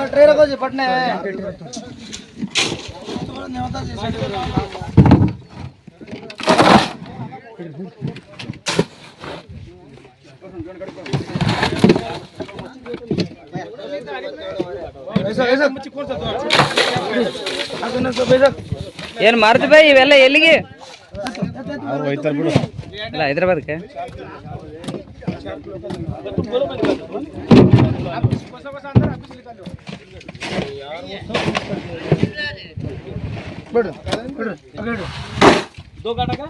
Tray रखो जी पटने ಏನು ಮಾರುತಿ ಬಾಯಿ ಇವೆಲ್ಲ ಎಲ್ಲಿಗೆ ಇಲ್ಲ ಹೈದ್ರಾಬಾದ್ಗೆ दो काटा का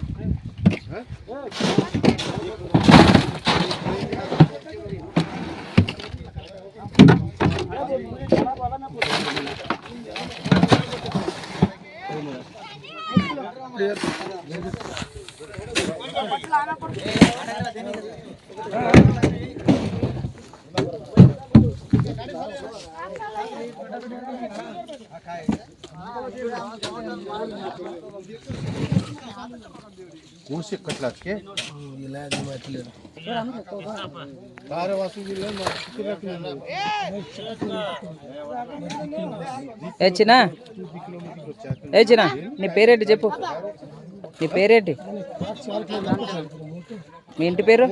कौन से कटला के ఏ చిన్న నీ పేరేంటి చెప్పు నీ పేరేంటి మీ ఇంటి పేరు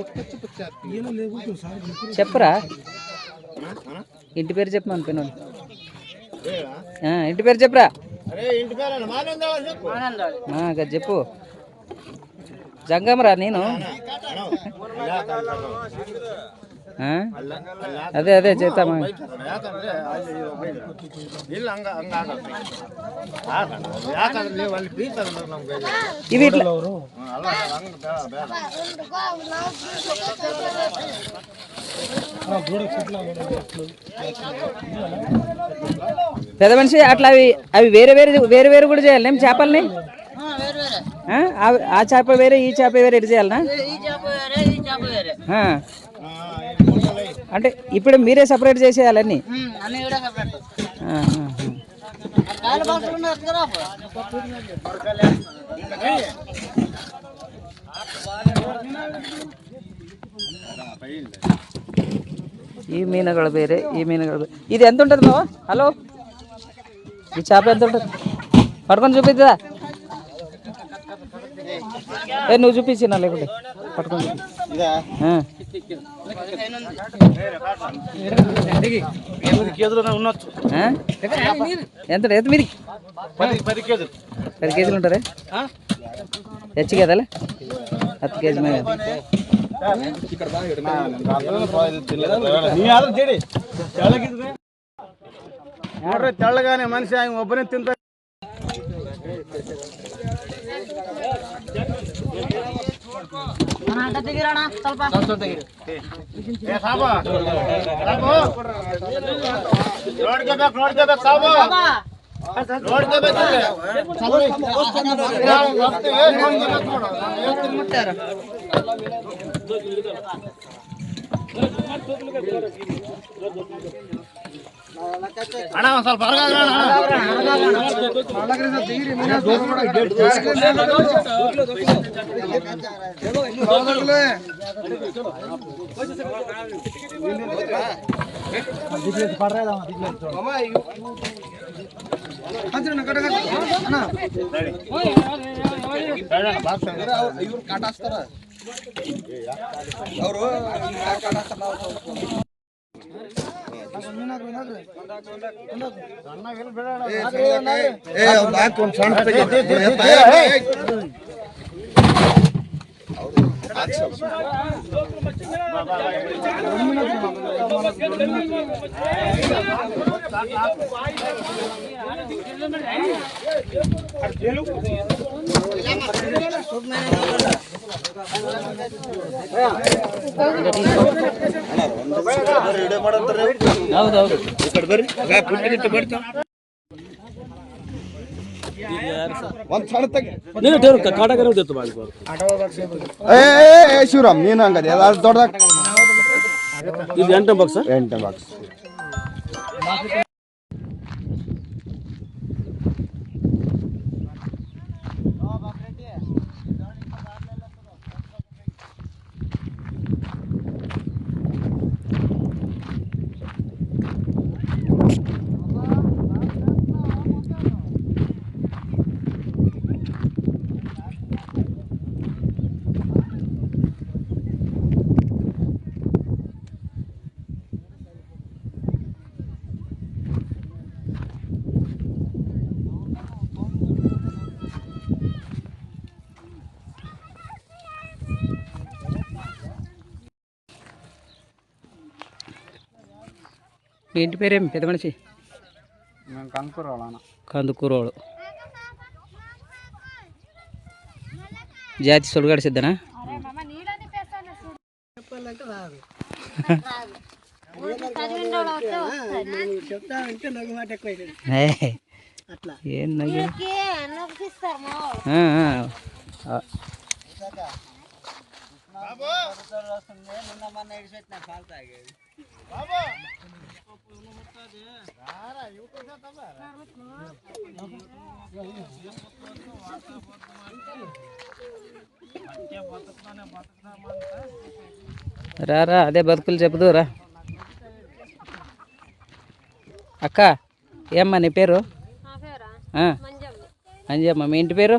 చెప్పురా ఇంటి పేరు చెప్పు అనుకున్నాను ఇంటి పేరు చెప్పురా చెప్పు జంగమరా నేను అదే అదే చేద్దామా ఇవి ఇట్లా పెద్ద మనిషి అట్లా అవి వేరే వేరే వేరే కూడా చేయాలి నేను చేపల్ని ఆ చేప వేరే ఈ చేప వేరే ఎటు చేయాలనా అంటే ఇప్పుడు మీరే సపరేట్ చేసేయాలన్నీ ఈ మీనಗಳು ಬೇರೆ ఈ మీనಗಳು ఇది ఎంత ఉంటుంది బావ హలో ఈ చేప ఎంత ఉంటుంది పట్టుకొని చూపిద్దా నువ్వు చూపించిన లేకుంటే పట్టుకొని ఎంత ఎంత మీది 10 కేజీలు ఉంటారా ಹೆಚ್ಚು కదా 10 కేజీ మీద తెల్లగానే మనిషి ఆయన ఒబ్బనే తింటా ಅಣ್ಣ ಒಂದು ಸ್ವಲ್ಪ ಇವ್ರು ಕಾಟಾಸ್ತಾರ ಅವರು ಹೌದೌದು ಈ ಕಡೆ ಬರ್ರಿ ಬರ್ತಾ ಒಂದು ಸಣ್ಣ ತೆಗಿ ಶಿವರಾಮ್ ನೀನು ಹಂಗದೆ ಅದು ದೊಡ್ಡದಾಗ ಇದು 8 ಬಾಕ್ಸ್ 8 ಬಾಕ್ಸ್. మీ ఇంటి పేరేం పెద్ద మనిషి? కందుకూరోళ్ళు. జాతి సొలుగాడు సిద్ధనా? ఏం నవ్వు? రారా అదే బతుకులు చెప్పుదు రా. అక్క ఏమ్మా నీ పేరు? అంజమ్మ. మీ ఇంటి పేరు?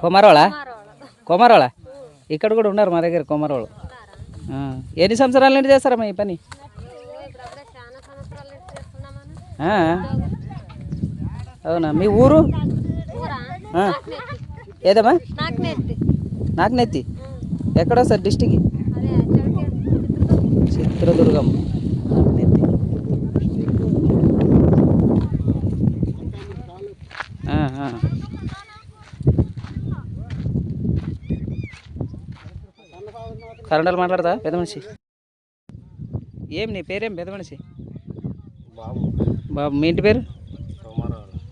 కొమరోళ. ఇక్కడ కూడా ఉన్నారు మా దగ్గర కొమరోళ్ళు. ఎన్ని సంవత్సరాల నుండి చేస్తారమ్మా ఈ పని? అవునా? మీ ఊరు ఏదమ్మా? నాగనెత్తి. ఎక్కడో సార్ డిస్టిక్? చిత్రదుర్గం. నాగనెత్తి. కన్నడలు మాట్లాడతా పెద్ద మనిషి? ఏం నీ పేరేం పెద్ద మనిషి? బాబు. మీ ఇంటి పేరు?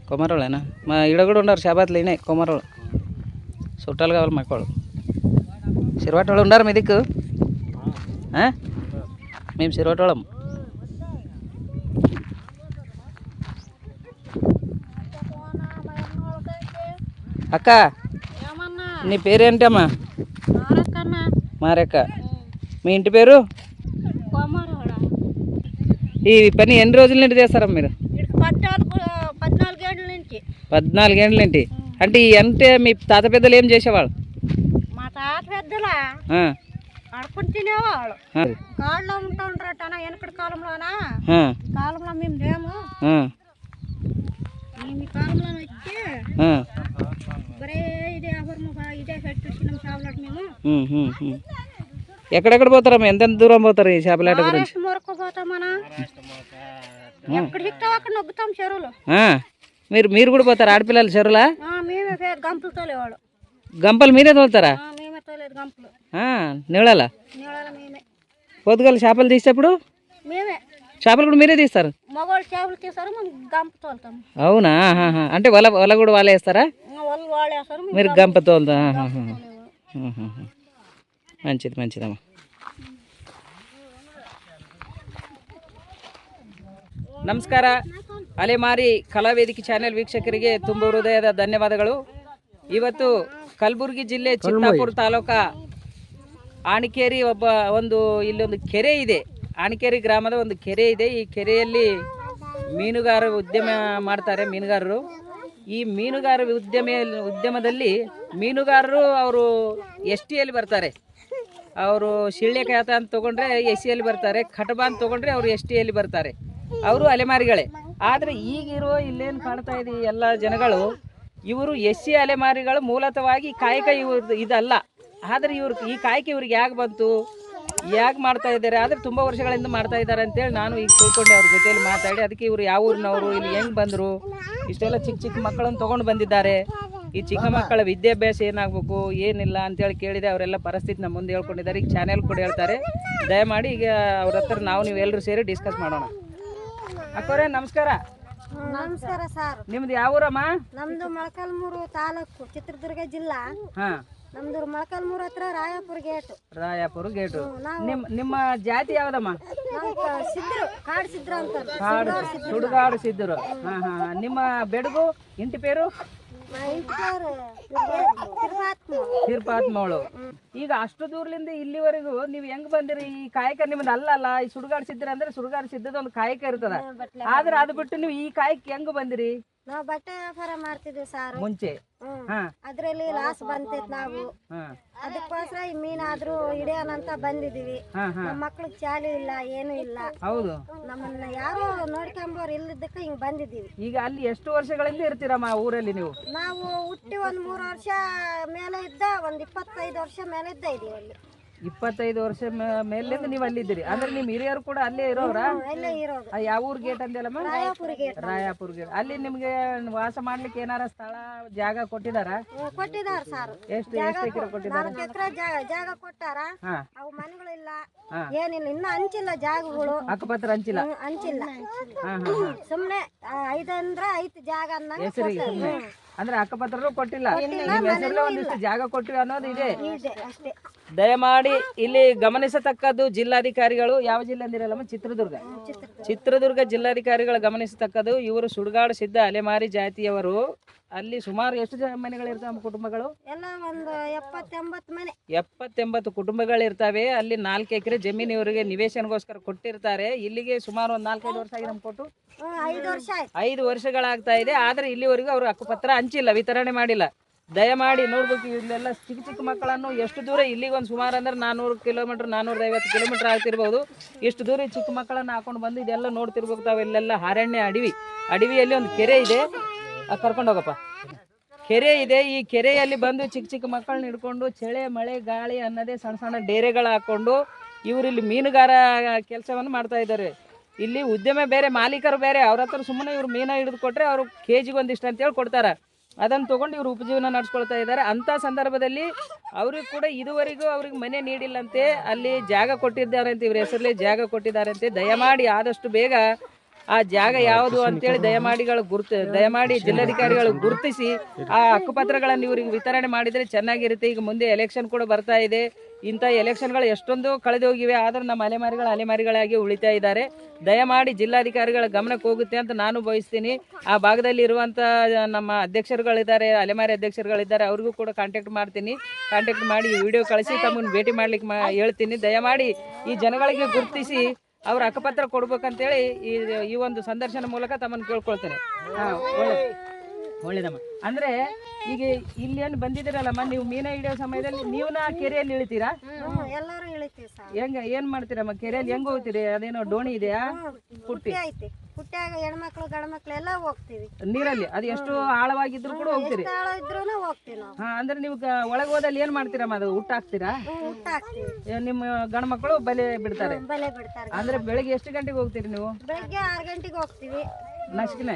కొమరోళ్ళేనా? మా ఈడ కూడా ఉన్నారు షాబాద్లు అయినాయి కొమరోళ్ళు. చుట్టాలు కావాలి మాకు వాళ్ళు. సిరవాటి వాళ్ళు ఉన్నారు మీ దిక్కు? మేము సిరవాటి వాళ్ళం. అక్క నీ పేరేంటమ్మా? మారెక్క. మీ ఇంటి పేరు? ఈ పని ఎన్ని రోజుల నుండి చేస్తారమ్మా మీరు? 14 ఏళ్ళ నుండి. అంటే మీ తాత పెద్దలు ఏం చేసేవాళ్ళు? మా తాత పెద్దలా అడుకుని తినేవాళ్ళు. కాళ్ళలో ఉంటా వెనకటి కాలంలోనా కాలంలో మేము లేము. మీ కాలంలో వచ్చి బరే ఇదే ఇదే పెట్టినాం చేపలాట మేము. ఎక్కడెక్కడ పోతారమ్మా? ఎంత దూరం పోతారు ఈ చేపలాట గురించి? మొరకు పోతామన్నా. ఎక్కడ చిక్తావు అక్కడ నొగ్గుతాం చెరువులు. మీరు కూడా పోతారా ఆడపిల్లలు చెరువులా? మేమే గంపులు తోలేవాళ్ళు. గంపలు మీరే తోలుతారా? మేమే తోలేదు గంపలు. నీళ్ళలా? మేమే. పొద్దుగల చేపలు తీసేప్పుడు మేమే. చేపలు కూడా మీరే తీస్తారు? మగవాళ్ళు చేపలు తీస్తారు, మనం గంప తోలుతాం. అవునా? అంటే వల కూడా వాళ్ళే వేస్తారా? వాళ్ళు వేస్తారు, మీరు గంప తోలుతా. మంచిదమ్మా. ನಮಸ್ಕಾರ. ಅಲೆಮಾರಿ ಕಲಾವೇದಿಕೆ ಚಾನೆಲ್ ವೀಕ್ಷಕರಿಗೆ ತುಂಬ ಹೃದಯದ ಧನ್ಯವಾದಗಳು. ಇವತ್ತು ಕಲಬುರಗಿ ಜಿಲ್ಲೆ ಚಿತ್ತಾಪುರ ತಾಲೂಕಾ ಆಣಿಕೇರಿ ಇಲ್ಲೊಂದು ಕೆರೆ ಇದೆ. ಆಣಿಕೇರಿ ಗ್ರಾಮದ ಒಂದು ಕೆರೆ ಇದೆ. ಈ ಕೆರೆಯಲ್ಲಿ ಮೀನುಗಾರ ಉದ್ಯಮ ಮಾಡ್ತಾರೆ ಮೀನುಗಾರರು. ಈ ಮೀನುಗಾರ ಉದ್ಯಮದಲ್ಲಿ ಮೀನುಗಾರರು ಅವರು STಯಲ್ಲಿ ಬರ್ತಾರೆ. ಅವರು ಶಿಳ್ಳೆ ಖಾತ ಅಂತ ತೊಗೊಂಡ್ರೆ SCಯಲ್ಲಿ ಬರ್ತಾರೆ. ಕಟಬ ಅಂತ ತೊಗೊಂಡ್ರೆ ಅವರು STಯಲ್ಲಿ ಬರ್ತಾರೆ. ಅವರು ಅಲೆಮಾರಿಗಳೇ. ಆದರೆ ಈಗಿರೋ ಇಲ್ಲೇನು ಕಾಣ್ತಾ ಇದೆ ಎಲ್ಲ ಜನಗಳು ಇವರು SC ಅಲೆಮಾರಿಗಳು. ಮೂಲತಃವಾಗಿ ಕಾಯಕ ಇದಲ್ಲ. ಆದರೆ ಈ ಕಾಯಕ ಇವ್ರಿಗೆ ಯಾಕೆ ಬಂತು, ಯಾಕೆ ಮಾಡ್ತಾ ಇದ್ದಾರೆ? ಆದರೆ ತುಂಬ ವರ್ಷಗಳಿಂದ ಮಾಡ್ತಾ ಇದ್ದಾರೆ ಅಂತೇಳಿ ನಾನು ಈಗ ತಿಳ್ಕೊಂಡೆ ಅವ್ರ ಜೊತೆಯಲ್ಲಿ ಮಾತಾಡಿ. ಅದಕ್ಕೆ ಇವರು ಯಾವ ಊರಿನವರು, ಇಲ್ಲಿ ಹೆಂಗೆ ಬಂದರು, ಇಷ್ಟೆಲ್ಲ ಚಿಕ್ಕ ಮಕ್ಕಳನ್ನು ತೊಗೊಂಡು ಬಂದಿದ್ದಾರೆ. ಈ ಚಿಕ್ಕ ಮಕ್ಕಳ ವಿದ್ಯಾಭ್ಯಾಸ ಏನಾಗಬೇಕು ಏನಿಲ್ಲ ಅಂತೇಳಿ ಕೇಳಿದೆ. ಅವರೆಲ್ಲ ಪರಿಸ್ಥಿತಿ ನಮ್ಮ ಮುಂದೆ ಹೇಳ್ಕೊಂಡಿದ್ದಾರೆ. ಈಗ ಚಾನೆಲ್ ಕೂಡ ಹೇಳ್ತಾರೆ. ದಯಮಾಡಿ ಈಗ ಅವ್ರ ಹತ್ರ ನೀವು ಎಲ್ಲರೂ ಸೇರಿ ಡಿಸ್ಕಸ್ ಮಾಡೋಣ. ಅಕ್ಕವ್ರೆ ನಮಸ್ಕಾರ. ನಮಸ್ಕಾರ ಸರ್. ನಿಮ್ದು ಯಾವ ಊರಮ್ಮ? ನಮ್ದು ಮೊಳಕಾಲ್ಮೂರು ತಾಲೂಕು ಚಿತ್ರದುರ್ಗ ಜಿಲ್ಲಾ. ಹಾ, ನಮ್ದು ಮೊಳಕಾಲ್ಮೂರು ಹತ್ರ ರಾಯಪುರ ಗೇಟ್. ರಾಯಾಪುರ ಗೇಟು. ನಿಮ್ಮ ಜಾತಿ ಯಾವ್ದಮ್ಮ? ಸಿದ್ರು ಕಾಡು ಸಿದ್ರು ಅಂತ. ಕಾಡು ಸುಡುಗಾಡು ಸಿದ್ದರು. ಹಾ ಹಾ. ನಿಮ್ಮ ಬೆಡಗು ಇಂಟಿ ಪೇರು? ತೀರ್ಪಾತ್ಮವಳು. ಈಗ ಅಷ್ಟು ದೂರದಿಂದ ಇಲ್ಲಿವರೆಗೂ ನೀವು ಹೆಂಗ್ ಬಂದಿರಿ? ಈ ಕಾಯಕ ನಿಮ್ದು ಅಲ್ಲಲ್ಲ. ಈ ಸುಡುಗಾಡು ಸಿದ್ರ ಅಂದ್ರೆ ಸುಡುಗಾಡು ಸಿದ್ದದ ಒಂದು ಕಾಯಕ ಇರ್ತದ. ಆದ್ರೆ ಅದು ಬಿಟ್ಟು ನೀವು ಈ ಕಾಯಕ್ಕೆ ಹೆಂಗ್ ಬಂದಿರಿ? ನಾವು ಬಟ್ಟೆ ವ್ಯಾಪಾರ ಮಾಡ್ತಿದ್ವಿ ಸರ್ ಮುಂಚೆ. ಅದ್ರಲ್ಲಿ ಲಾಸ್ ಬಂತೈತ್ ನಾವು. ಅದಕ್ಕೋಸ್ಕರ ಈ ಮೀನಾದ್ರೂ ಹಿಡಿಯೋಣಂತ ಬಂದಿದೀವಿ. ನಮ್ಮ ಮಕ್ಳಿಗೆ ಚಾಲಿ ಇಲ್ಲ, ಏನು ಇಲ್ಲ. ಹೌದು. ನಮ್ಮನ್ನ ಯಾರು ನೋಡ್ಕೊಂಬೋರು ಇಲ್ಲದಕ್ಕ ಹಿಂಗ್ ಬಂದಿದೀವಿ. ಈಗ ಅಲ್ಲಿ ಎಷ್ಟು ವರ್ಷಗಳಿಂದ ಇರ್ತೀರಮ್ಮ ಊರಲ್ಲಿ ನೀವು? ನಾವು ಹುಟ್ಟಿ ಒಂದ್ 3 ವರ್ಷ ಮೇಲೆ ಇದ್ದ, ಒಂದ್ 25 ವರ್ಷ ಮೇಲೆ ಇದ್ದ ಇದೀವಿ ಅಲ್ಲಿ. 25 ವರ್ಷ ಮೇಲಿಂದ ನೀವು ಅಲ್ಲಿದ್ದೀರಿ. ಅಂದ್ರೆ ನಿಮ್ ಹಿರಿಯರು ಕೂಡ ಅಲ್ಲೇ ಇರೋರ? ಅಲ್ಲೇ ಇರೋದು. ಯಾವ ಊರ್ ಗೇಟ್ ಅಂದಲ್ಲಮ್ಮ? ರಾಯಪುರ ಗೇಟ್. ರಾಯಾಪುರ ಗೇಟ್. ಅಲ್ಲಿ ನಿಮ್ಗೆ ವಾಸ ಮಾಡ್ಲಿಕ್ಕೆ ಏನಾರ ಸ್ಥಳ ಜಾಗ ಕೊಟ್ಟಿದಾರ? ಕೊಟ್ಟಿದಾರ ಸರ್. ಎಷ್ಟು ಎಕರೆ ಕೊಟ್ಟಿದಾರ? 4 ಎಕರೆ ಜಾಗ ಕೊಟ್ಟಾರ. ಅವು ಮನೆಗಳಿಲ್ಲ, ಏನಿಲ್ಲ, ಇನ್ನ ಹಂಚಿಲ್ಲ ಜಾಗಗಳು. ಅಕ್ಕಪತ್ರ ಹಂಚಿಲ್ಲ? ಹಂಚಿಲ್ಲ. ಸುಮ್ನೆ 5 ಅಂದ್ರೆ 5 ಜಾಗ ಹೆಸರಿಗೆ ಸುಮ್ನೆ. ಅಂದ್ರೆ ಅಕ್ಕಪತ್ರನು ಕೊಟ್ಟಿಲ್ಲ. ನಿಮ್ ಹೆಸರಲ್ಲೇ ಒಂದಿಷ್ಟು ಜಾಗ ಕೊಟ್ಟಿವಿ ಅನ್ನೋದು ಇದೆ ಅಷ್ಟೇ. ದಯಮಾಡಿ ಇಲ್ಲಿ ಗಮನಿಸತಕ್ಕದ್ದು ಜಿಲ್ಲಾಧಿಕಾರಿಗಳು. ಯಾವ ಜಿಲ್ಲೆ ಅಂದಿರಲ್ಲಮ್ಮ? ಚಿತ್ರದುರ್ಗ. ಚಿತ್ರದುರ್ಗ ಜಿಲ್ಲಾಧಿಕಾರಿಗಳು ಗಮನಿಸತಕ್ಕದ್ದು, ಇವರು ಸುಡುಗಾಡು ಸಿದ್ಧ ಅಲೆಮಾರಿ ಜಾತಿಯವರು. ಅಲ್ಲಿ ಸುಮಾರು ಎಷ್ಟು ಮನೆಗಳಿರ್ತಾವ ಕುಟುಂಬಗಳು? ಎಲ್ಲ ಒಂದು 70-80 ಮನೆ. 70-80 ಕುಟುಂಬಗಳಿರ್ತವೆ. ಅಲ್ಲಿ 4 ಎಕರೆ ಜಮೀನು ಇವರಿಗೆ ನಿವೇಶನಗೋಸ್ಕರ ಕೊಟ್ಟಿರ್ತಾರೆ. ಇಲ್ಲಿಗೆ ಸುಮಾರು ಒಂದು 4-5 ವರ್ಷ ಆಗಿ ನಮ್ಗೆ ಕೊಟ್ಟು 5 ವರ್ಷ ಆಯ್ತು. 5 ವರ್ಷಗಳಾಗ್ತಾ ಇದೆ. ಆದ್ರೆ ಇಲ್ಲಿವರೆಗೂ ಅವರು ಹಕ್ಕುಪತ್ರ ಹಂಚಿಲ್ಲ, ವಿತರಣೆ ಮಾಡಿಲ್ಲ. ದಯಮಾಡಿ ನೋಡ್ಬೇಕು. ಇಲ್ಲೆಲ್ಲ ಚಿಕ್ಕ ಚಿಕ್ಕ ಮಕ್ಕಳನ್ನು ಎಷ್ಟು ದೂರ, ಇಲ್ಲಿಗೆ ಒಂದು ಸುಮಾರು ಅಂದ್ರೆ 400 ಕಿಲೋಮೀಟರ್ 450 ಕಿಲೋಮೀಟರ್ ಆಗ್ತಿರ್ಬೋದು. ಇಷ್ಟು ದೂರ ಚಿಕ್ಕ ಮಕ್ಕಳನ್ನು ಹಾಕೊಂಡು ಬಂದು ಇದೆಲ್ಲ ನೋಡ್ತಿರ್ಬೇಕು. ತಾವು ಇಲ್ಲೆಲ್ಲ ಅರಣ್ಯ ಅಡವಿಯಲ್ಲಿ ಒಂದು ಕೆರೆ ಇದೆ. ಕರ್ಕೊಂಡು ಹೋಗಪ್ಪ. ಕೆರೆ ಇದೆ. ಈ ಕೆರೆಯಲ್ಲಿ ಬಂದು ಚಿಕ್ಕ ಚಿಕ್ಕ ಮಕ್ಕಳನ್ನ ಹಿಡ್ಕೊಂಡು ಚಳಿ ಮಳೆ ಗಾಳಿ ಅನ್ನೋದೇ ಸಣ್ಣ ಸಣ್ಣ ಡೇರೆಗಳು ಹಾಕೊಂಡು ಇವರು ಇಲ್ಲಿ ಮೀನುಗಾರ ಕೆಲಸವನ್ನು ಮಾಡ್ತಾ ಇದ್ದಾರೆ. ಇಲ್ಲಿ ಉದ್ಯಮ ಬೇರೆ, ಮಾಲೀಕರು ಬೇರೆ. ಅವ್ರ ಹತ್ರ ಸುಮ್ಮನೆ ಇವ್ರು ಮೀನ ಹಿಡಿದು ಕೊಟ್ಟರೆ ಅವರು ಕೆಜಿಗೆ ಒಂದಿಷ್ಟು ಅಂತೇಳಿ ಕೊಡ್ತಾರೆ. ಅದನ್ನು ತೊಗೊಂಡು ಇವರು ಉಪಜೀವನ ನಡೆಸ್ಕೊಳ್ತಾ ಇದ್ದಾರೆ. ಅಂಥ ಸಂದರ್ಭದಲ್ಲಿ ಅವ್ರಿಗೆ ಕೂಡ ಇದುವರೆಗೂ ಅವ್ರಿಗೆ ಮನೆ ನೀಡಿಲ್ಲಂತೆ. ಅಲ್ಲಿ ಜಾಗ ಕೊಟ್ಟಿದ್ದಾರಂತೆ, ಇವ್ರ ಹೆಸರಲ್ಲಿ ಜಾಗ ಕೊಟ್ಟಿದ್ದಾರಂತೆ. ದಯಮಾಡಿ ಆದಷ್ಟು ಬೇಗ ಆ ಜಾಗ ಯಾವುದು ಅಂತೇಳಿ ದಯಮಾಡಿ ಜಿಲ್ಲಾಧಿಕಾರಿಗಳು ಗುರುತಿಸಿ ಆ ಹಕ್ಕುಪತ್ರಗಳನ್ನು ಇವರಿಗೆ ವಿತರಣೆ ಮಾಡಿದರೆ ಚೆನ್ನಾಗಿರುತ್ತೆ. ಈಗ ಮುಂದೆ ಎಲೆಕ್ಷನ್ ಕೂಡ ಬರ್ತಾ ಇದೆ. ಇಂಥ ಎಲೆಕ್ಷನ್ಗಳು ಎಷ್ಟೊಂದು ಕಳೆದು ಹೋಗಿವೆ. ಆದ್ರೆ ನಮ್ಮ ಅಲೆಮಾರಿಗಳಾಗಿ ಉಳಿತಾ ಇದ್ದಾರೆ. ದಯಮಾಡಿ ಜಿಲ್ಲಾಧಿಕಾರಿಗಳ ಗಮನಕ್ಕೆ ಹೋಗುತ್ತೆ ಅಂತ ನಾನು ಬಯಸ್ತೀನಿ. ಆ ಭಾಗದಲ್ಲಿ ಇರುವಂಥ ನಮ್ಮ ಅಧ್ಯಕ್ಷರುಗಳಿದ್ದಾರೆ, ಅಲೆಮಾರಿ ಅಧ್ಯಕ್ಷರುಗಳಿದ್ದಾರೆ, ಅವ್ರಿಗೂ ಕೂಡ ಕಾಂಟ್ಯಾಕ್ಟ್ ಮಾಡ್ತೀನಿ. ಕಾಂಟ್ಯಾಕ್ಟ್ ಮಾಡಿ ಈ ವಿಡಿಯೋ ಕಳಿಸಿ ತಮ್ಮನ್ನು ಭೇಟಿ ಮಾಡ್ಲಿಕ್ಕೆ ಹೇಳ್ತೀನಿ. ದಯಮಾಡಿ ಈ ಜನಗಳಿಗೆ ಗುರುತಿಸಿ ಅವ್ರ ಹಕ್ಕುಪತ್ರ ಕೊಡ್ಬೇಕಂತೇಳಿ ಈ ಒಂದು ಸಂದರ್ಶನ ಮೂಲಕ ತಮ್ಮನ್ನು ಕೇಳ್ಕೊಳ್ತೇನೆ. ಒಳ್ಳೇದಮ್ಮ. ಅಂದ್ರೆ ಈಗ ಇಲ್ಲಿ ಏನು ಬಂದಿದ್ದೀರಲ್ಲಮ್ಮ, ನೀವು ಮೀನ ಹಿಡಿಯೋ ಸಮಯದಲ್ಲಿ ನೀವು ಕೆರೆಯಲ್ಲಿ ಇಳಿತೀರಾ? ಎಲ್ಲರೂ ಇಳಿತೀವಿ ಸರ್. ಏನ್ ಮಾಡ್ತೀರಮ್ಮ ಕೆರೆಯಲ್ಲಿ? ಹೆಂಗ್ ಹೋಗ್ತೀರಿ? ಅದೇನೋ ಡೋಣಿ ಇದೆಯಾ? ಪುಟ್ಟಿ ಐತಿ. ಪುಟ್ಟ್ಯಾಗ ಹೆಣ್ಮಕ್ಳು ಗಂಡ್ಮಕ್ಳು ಎಲ್ಲ ಹೋಗ್ತೀವಿ ನೀರಲ್ಲಿ. ಅದು ಎಷ್ಟು ಆಳವಾಗಿದ್ರು ಕೂಡ ಹೋಗ್ತೀರಿ? ಇದ್ರೂ ಹೋಗ್ತೀವಿ ನಾವು. ಅಂದ್ರೆ ನೀವು ಒಳಗೆ ಹೋದಲ್ಲಿ ಏನ್ ಮಾಡ್ತೀರಮ್ಮ? ಅದು ಊಟ ಹಾಕ್ತೀರಾ? ಊಟ ಹಾಕ್ತೀವಿ. ನಿಮ್ಮ ಗಂಡ್ಮಕ್ಳು ಬಲೆ ಬಿಡ್ತಾರೆ? ಬಲೆ ಬಿಡ್ತಾರೆ. ಅಂದ್ರೆ ಬೆಳಿಗ್ಗೆ ಎಷ್ಟು ಗಂಟೆಗೆ ಹೋಗ್ತೀರಿ ನೀವು? ಬೆಳಿಗ್ಗೆ 6 ಗಂಟೆಗೆ ಹೋಗ್ತೀವಿ. ನಸ್ಕಿನೇ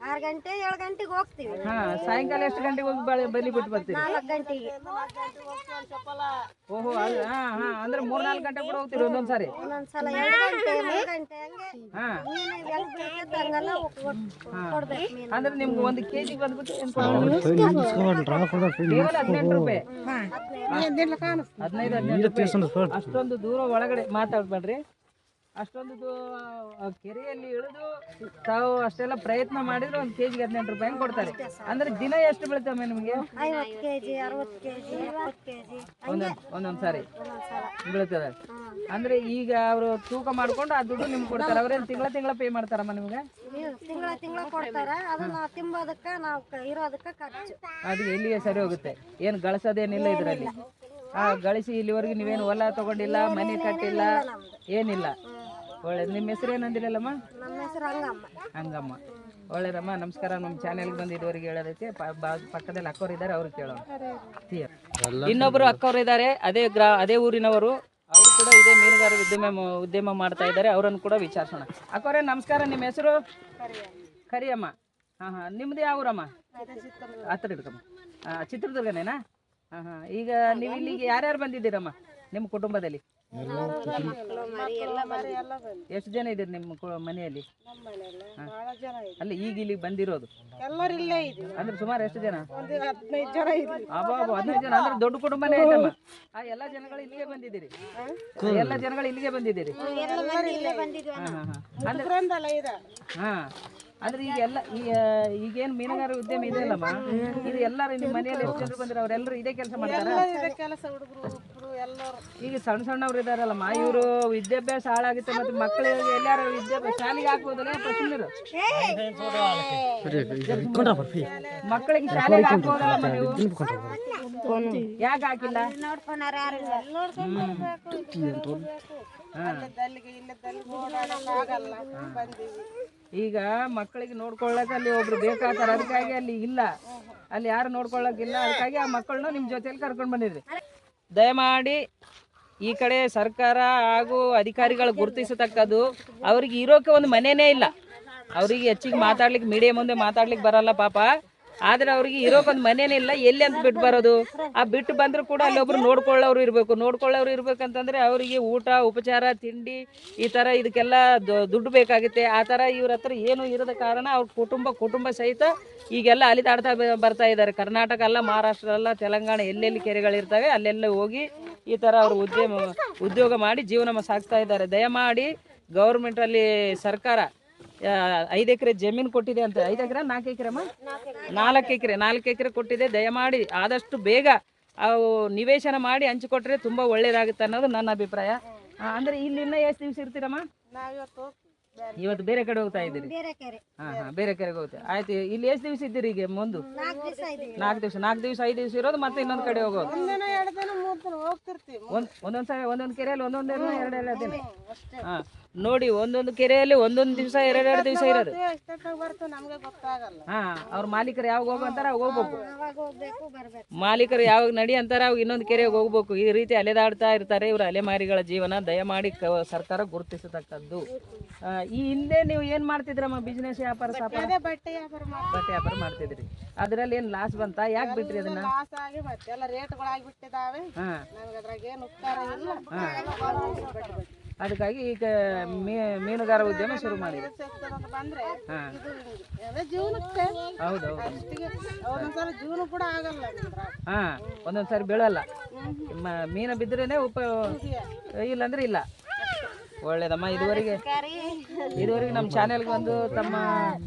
6 ಗಂಟೆ 7 ಗಂಟೆಗೆ ಹೋಗ್ತೀವಿ. ಸಾಯಂಕಾಲ ಎಷ್ಟು ಗಂಟೆಗೆ ಹೋಗಿ ಬಲಿ ಬಿಟ್ಟು ಬರ್ತೀವಿ? 4 ಗಂಟೆಗೆ. ಓಹೋ. ಅಂದ್ರೆ 3-4 ಗಂಟೆ ಕೂಡ ಹೋಗ್ತೀರಿ ಒಂದೊಂದ್ಸಾರಿ? ಒಂದೊಂದ್ಸಲ 2 ಗಂಟೆ 3 ಗಂಟೆ ಹಂಗೆ. ಅಂದ್ರೆ ನಿಮ್ಗೆ 1 ಕೆಜಿಗೆ ಬಂದ್ಬಿಟ್ಟು ಕೇವಲ 18 ರೂಪಾಯಿ. 15-18 ರೂಪಾಯಿ. ಅಷ್ಟೊಂದು ದೂರ ಒಳಗಡೆ ಮಾತಾಡ್ಬೇಡ್ರಿ. ಅಷ್ಟೊಂದು ಕೆರೆಯಲ್ಲಿ ಇಳಿದು ತಾವು ಅಷ್ಟೆಲ್ಲ ಪ್ರಯತ್ನ ಮಾಡಿದ್ರೆ 1 ಕೆಜಿಗೆ 18 ರೂಪಾಯಿ ಕೊಡ್ತಾರೆ. ಅಂದ್ರೆ ದಿನ ಎಷ್ಟು ಬೀಳ್ತವೆ ನಿಮಗೆ? 50 ಕೆಜಿ 60 ಕೆಜಿ 70 ಕೆಜಿ ಒಂದೊಂದ್ ಸಾರಿ ಬೀಳ್ತದೆ. ಅಂದ್ರೆ ಈಗ ಅವರು ತೂಕ ಮಾಡ್ಕೊಂಡು ಆ ದುಡ್ಡು ನಿಮ್ಗೆ ಕೊಡ್ತಾರೆ. ಅವ್ರೇನು ತಿಂಗಳ ಪೇ ಮಾಡ್ತಾರಮ್ಮ ನಿಮ್ಗೆ? ತಿಂಗಳ ಕೊಡ್ತಾರ. ಅದನ್ನ ತಿಂಬೋದಕ್ಕ ನಾವು ಇರೋದಕ್ಕ ಖರ್ಚು. ಅದು ಎಲ್ಲಿಗೆ ಸರಿ ಹೋಗುತ್ತೆ. ಏನು ಗಳಿಸೋದೇನಿಲ್ಲ ಇದರಲ್ಲಿ. ಗಳಿಸಿ ಇಲ್ಲಿವರೆಗೂ ನೀವೇನು ಹೊಲ ತಗೊಂಡಿಲ್ಲ, ಮನೆ ಕಟ್ಟಿಲ್ಲ, ಏನಿಲ್ಲ. ಒಳ್ಳೇದು. ನಿಮ್ಮ ಹೆಸರು ಏನಂದಿರಲ್ಲಮ್ಮ? ನಮ್ಮ ಹೆಸರು ಹಂಗಮ್ಮ. ಒಳ್ಳೇದಮ್ಮ. ನಮಸ್ಕಾರ. ನಮ್ಮ ಚಾನೆಲ್ಗೆ ಬಂದು ಇದುವರೆಗೆ ಹೇಳೋದಕ್ಕೆ ಪಕ್ಕದಲ್ಲಿ ಅಕ್ಕವ್ರು ಇದ್ದಾರೆ, ಅವ್ರಿಗೆ ಕೇಳೋಣ. ಇನ್ನೊಬ್ಬರು ಅಕ್ಕವ್ರು ಇದ್ದಾರೆ, ಅದೇ ಊರಿನವರು. ಅವರು ಕೂಡ ಇದೇ ಮೀನುಗಾರ ಉದ್ಯಮ ಮಾಡ್ತಾ ಇದ್ದಾರೆ. ಅವರನ್ನು ಕೂಡ ವಿಚಾರಿಸೋಣ. ಅಕ್ಕವ್ರೆ ನಮಸ್ಕಾರ. ನಿಮ್ಮ ಹೆಸರು? ಕರಿಯಮ್ಮ. ನಿಮ್ದು ಯಾವ ಊರಮ್ಮ? ಹತ್ರ ಇಡ್ಕಮ್ಮ. ಚಿತ್ರದುರ್ಗನೇನಾ? ಈಗ ನೀವು ಇಲ್ಲಿಗೆ ಯಾರ್ಯಾರು ಬಂದಿದ್ದೀರಮ್ಮ ನಿಮ್ಮ ಕುಟುಂಬದಲ್ಲಿ? ಮಕ್ಕಳು ಮರಿ ಎಲ್ಲ ಬಂದಿದ್ದೀವಿ. ಎಷ್ಟು ಜನ ಇದ್ದೀರಿ ನಿಮ್ಮ ಮನೆಯಲ್ಲಿ? ನಮ್ಮ ಮನೆಯಲ್ಲ ಬಹಳ ಜನ ಇದೆ. ಅಲ್ಲಿ ಈಗ ಇಲ್ಲಿಗೆ ಬಂದಿರೋದು ಎಲ್ಲರೂ ಇಲ್ಲೇ ಇದ್ದೀವಿ. ಅಂದ್ರೆ ಸುಮಾರು ಎಷ್ಟು ಜನ? ಒಂದು 15 ಜನ ಇದ್ದೀವಿ. ಅಬ್ಬಾ 15 ಜನ ಅಂದ್ರೆ ದೊಡ್ಡ ಕುಟುಂಬನೇ ಐತಮ್ಮ. ಆ ಎಲ್ಲ ಜನಗಳು ಇಲ್ಲಿಗೆ ಬಂದಿದ್ದೀರಿ? ಎಲ್ಲ ಜನಗಳು ಇಲ್ಲಿಗೆ ಬಂದಿದ್ದೀರಿ? ಎಲ್ಲ ಮಂದಿ ಇಲ್ಲೇ ಬಂದಿದ್ವಿ ಅಣ್ಣ. ಹಾ ಅಂದ್ರೆ ಈಗೆಲ್ಲ ಈಗೇನು ಮೀನುಗಾರ ಉದ್ಯಮ ಇದೆ ಅಲ್ಲಮ್ಮ, ಇದು ಎಲ್ಲರೂ ನಿಮ್ಮ ಮನೆಯಲ್ಲಿ ಎಷ್ಟು ಜನರು ಬಂದ್ರೆ ಅವರೆಲ್ಲರೂ ಇದೇ ಕೆಲಸ ಮಾಡ್ತಾರೆ? ಈಗ ಸಣ್ಣ ಸಣ್ಣವ್ರು ಇದಾರಲ್ಲಮ್ಮ, ಇವರು ವಿದ್ಯಾಭ್ಯಾಸ ಹಾಳಾಗುತ್ತೆ ಮತ್ತೆ ಮಕ್ಕಳಿಗೆ ಎಲ್ಲಾರು ವಿದ್ಯಾಭ್ಯಾಸ ಶಾಲೆಗೆ ಹಾಕ್ಬೋದಲ್ಲ? ಮಕ್ಕಳಿಗೆ ಶಾಲೆಗೆ ಹಾಕ್ಬೋದಲ್ಲಮ್ಮ ನೀವು? ಯಾಕೆ ಹಾಕಿಲ್ಲ? ನೋಡ್ಕೊಂಡಾರ ಯಾರು ಇಲ್ಲ. ಈಗ ಮಕ್ಕಳಿಗೆ ನೋಡ್ಕೊಳ್ಳಕ್ ಅಲ್ಲಿ ಒಬ್ರು ಬೇಕಾಗ್ತಾರೆ, ಅದಕ್ಕಾಗಿ ಅಲ್ಲಿ ಇಲ್ಲ, ಅಲ್ಲಿ ಯಾರು ನೋಡ್ಕೊಳ್ಳೋಕಿಲ್ಲ, ಅದಕ್ಕಾಗಿ ಆ ಮಕ್ಕಳನ್ನ ನಿಮ್ಮ ಜೊತೆಯಲ್ಲಿ ಕರ್ಕೊಂಡು ಬಂದಿದ್ರಿ. ದಯಮಾಡಿ ಈ ಕಡೆ ಸರ್ಕಾರ ಹಾಗೂ ಅಧಿಕಾರಿಗಳು ಗುರುತಿಸತಕ್ಕದ್ದು, ಅವ್ರಿಗೆ ಇರೋಕೆ ಒಂದು ಮನೆಯೇ ಇಲ್ಲ, ಅವರಿಗೆ ಹೆಚ್ಚಿಗೆ ಮಾತಾಡ್ಲಿಕ್ಕೆ ಮೀಡಿಯಾ ಮುಂದೆ ಮಾತಾಡ್ಲಿಕ್ಕೆ ಬರಲ್ಲ ಪಾಪ, ಆದ್ರೆ ಅವ್ರಿಗೆ ಇರೋಕೊಂದು ಮನೇನೇ ಇಲ್ಲ, ಎಲ್ಲಿ ಅಂತ ಬಿಟ್ಟು ಬರೋದು? ಆ ಬಿಟ್ಟು ಬಂದ್ರು ಕೂಡ ಅಲ್ಲಿ ಒಬ್ರು ನೋಡ್ಕೊಳ್ಳೋರು ಇರ್ಬೇಕಂತಂದ್ರೆ ಅವರಿಗೆ ಊಟ ಉಪಚಾರ ತಿಂಡಿ ಈ ತರ ಇದಕ್ಕೆಲ್ಲ ದುಡ್ಡು ಬೇಕಾಗುತ್ತೆ. ಆ ತರ ಇವ್ರ ಹತ್ರ ಏನು ಇರದ ಕಾರಣ ಅವ್ರ ಕುಟುಂಬ ಸಹಿತ ಈಗೆಲ್ಲ ಅಲಿದಾಡ್ತಾ ಬರ್ತಾ ಇದ್ದಾರೆ. ಕರ್ನಾಟಕ ಅಲ್ಲ, ಮಹಾರಾಷ್ಟ್ರ ಅಲ್ಲ, ತೆಲಂಗಾಣ ಎಲ್ಲೆಲ್ಲಿ ಕೆರೆಗಳಿರ್ತವೆ ಅಲ್ಲೆಲ್ಲ ಹೋಗಿ ಈ ತರ ಅವ್ರು ಉದ್ಯೋಗ ಮಾಡಿ ಜೀವನ ಸಾಗಿಸ್ತಾ ಇದ್ದಾರೆ. ದಯಮಾಡಿ ಗೌರ್ಮೆಂಟ್ ಅಲ್ಲಿ ಸರ್ಕಾರ 5 ಎಕರೆ ಜಮೀನು ಕೊಟ್ಟಿದೆ ಅಂತ. 5 ಎಕರೆ 4 ಎಕರೆಮ್ಮ? 4 ಎಕರೆ ಕೊಟ್ಟಿದೆ. ದಯಮಾಡಿ ಆದಷ್ಟು ಬೇಗ ಅವು ನಿವೇಶನ ಮಾಡಿ ಹಂಚಿಕೊಟ್ರೆ ತುಂಬಾ ಒಳ್ಳೇದಾಗುತ್ತೆ ಅನ್ನೋದು ನನ್ನ ಅಭಿಪ್ರಾಯ. ಅಂದ್ರೆ ಇಲ್ಲಿ ಇನ್ನ ಎಷ್ಟು ದಿವಸ ಇರ್ತೀರಮ್ಮ? ಇವತ್ತು ಬೇರೆ ಕಡೆ ಹೋಗ್ತಾ ಇದ್ದೀರಿ? ಬೇರೆ ಕೆರೆ ಬೇರೆ ಕಡೆಗೆ ಹೋಗ್ತೀವಿ. ಆಯ್ತು, ಇಲ್ಲಿ ಎಷ್ಟು ದಿವಸ ಇದ್ದೀರಿ ಈಗ? ಮುಂದೆ 4 ದಿವಸ ಇದ್ದೀವಿ. 4 ದಿವಸ 5 ದಿವಸ ಇರೋದು, ಮತ್ತೆ ಇನ್ನೊಂದು ಕಡೆ ಹೋಗೋದು. ಒಂದೊಂದು ಕೆರೆಯಲ್ಲಿ ಒಂದೊಂದು ದಿನ 2 ದಿನ. ಹಾ ನೋಡಿ, ಒಂದೊಂದು ಕೆರೆಯಲ್ಲಿ ಒಂದೊಂದು ದಿವಸ 2 ದಿವಸ ಇರೋದು. ಹಾ ಅವ್ರ ಮಾಲೀಕರು ಯಾವಾಗ ಹೋಗಂತಾರ ಹೋಗ್ಬೇಕು, ಅವಾಗ ಹೋಗ್ಬೇಕು ಬರ್ಬೇಕು. ಮಾಲೀಕರು ಯಾವಾಗ ನಡಿ ಅಂತಾರ ಅವಾಗ ಇನ್ನೊಂದು ಕೆರೆಗೆ ಹೋಗ್ಬೇಕು. ಈ ರೀತಿ ಅಲೆದಾಡ್ತಾ ಇರ್ತಾರೆ ಇವ್ರ ಅಲೆಮಾರಿಗಳ ಜೀವನ. ದಯಮಾಡಿ ಸರ್ಕಾರ ಗುರುತಿಸತಕ್ಕದ್ದು. ಈ ಹಿಂದೆ ನೀವು ಏನ್ ಮಾಡ್ತಿದ್ರಮ್ಮ? ಬಿಸ್ನೆಸ್ ವ್ಯಾಪಾರ ಬಟ್ಟೆ ವ್ಯಾಪಾರ ಮಾಡ್ತಿದ್ರಿ, ಅದ್ರಲ್ಲಿ ಏನ್ ಲಾಸ್ ಬಂತ? ಯಾಕೆ ಬಿಟ್ರಿ ಅದನ್ನ? ಅದಕ್ಕಾಗಿ ಈಗ ಮೀನುಗಾರ ಉದ್ಯಮ ಶುರು ಮಾಡಿದ್ರಿ. ಹೌದೌದು. ಹಾ ಒಂದೊಂದ್ಸಾರಿ ಬೀಳಲ್ಲ, ಮೀನು ಬಿದ್ರೇನೆ ಇಲ್ಲಾಂದ್ರೆ ಇಲ್ಲ. ಒಳ್ಳೇದಮ್ಮ. ಇದುವರೆಗೆ ನಮ್ಮ ಚಾನೆಲ್ಗೆ ಬಂದು ತಮ್ಮ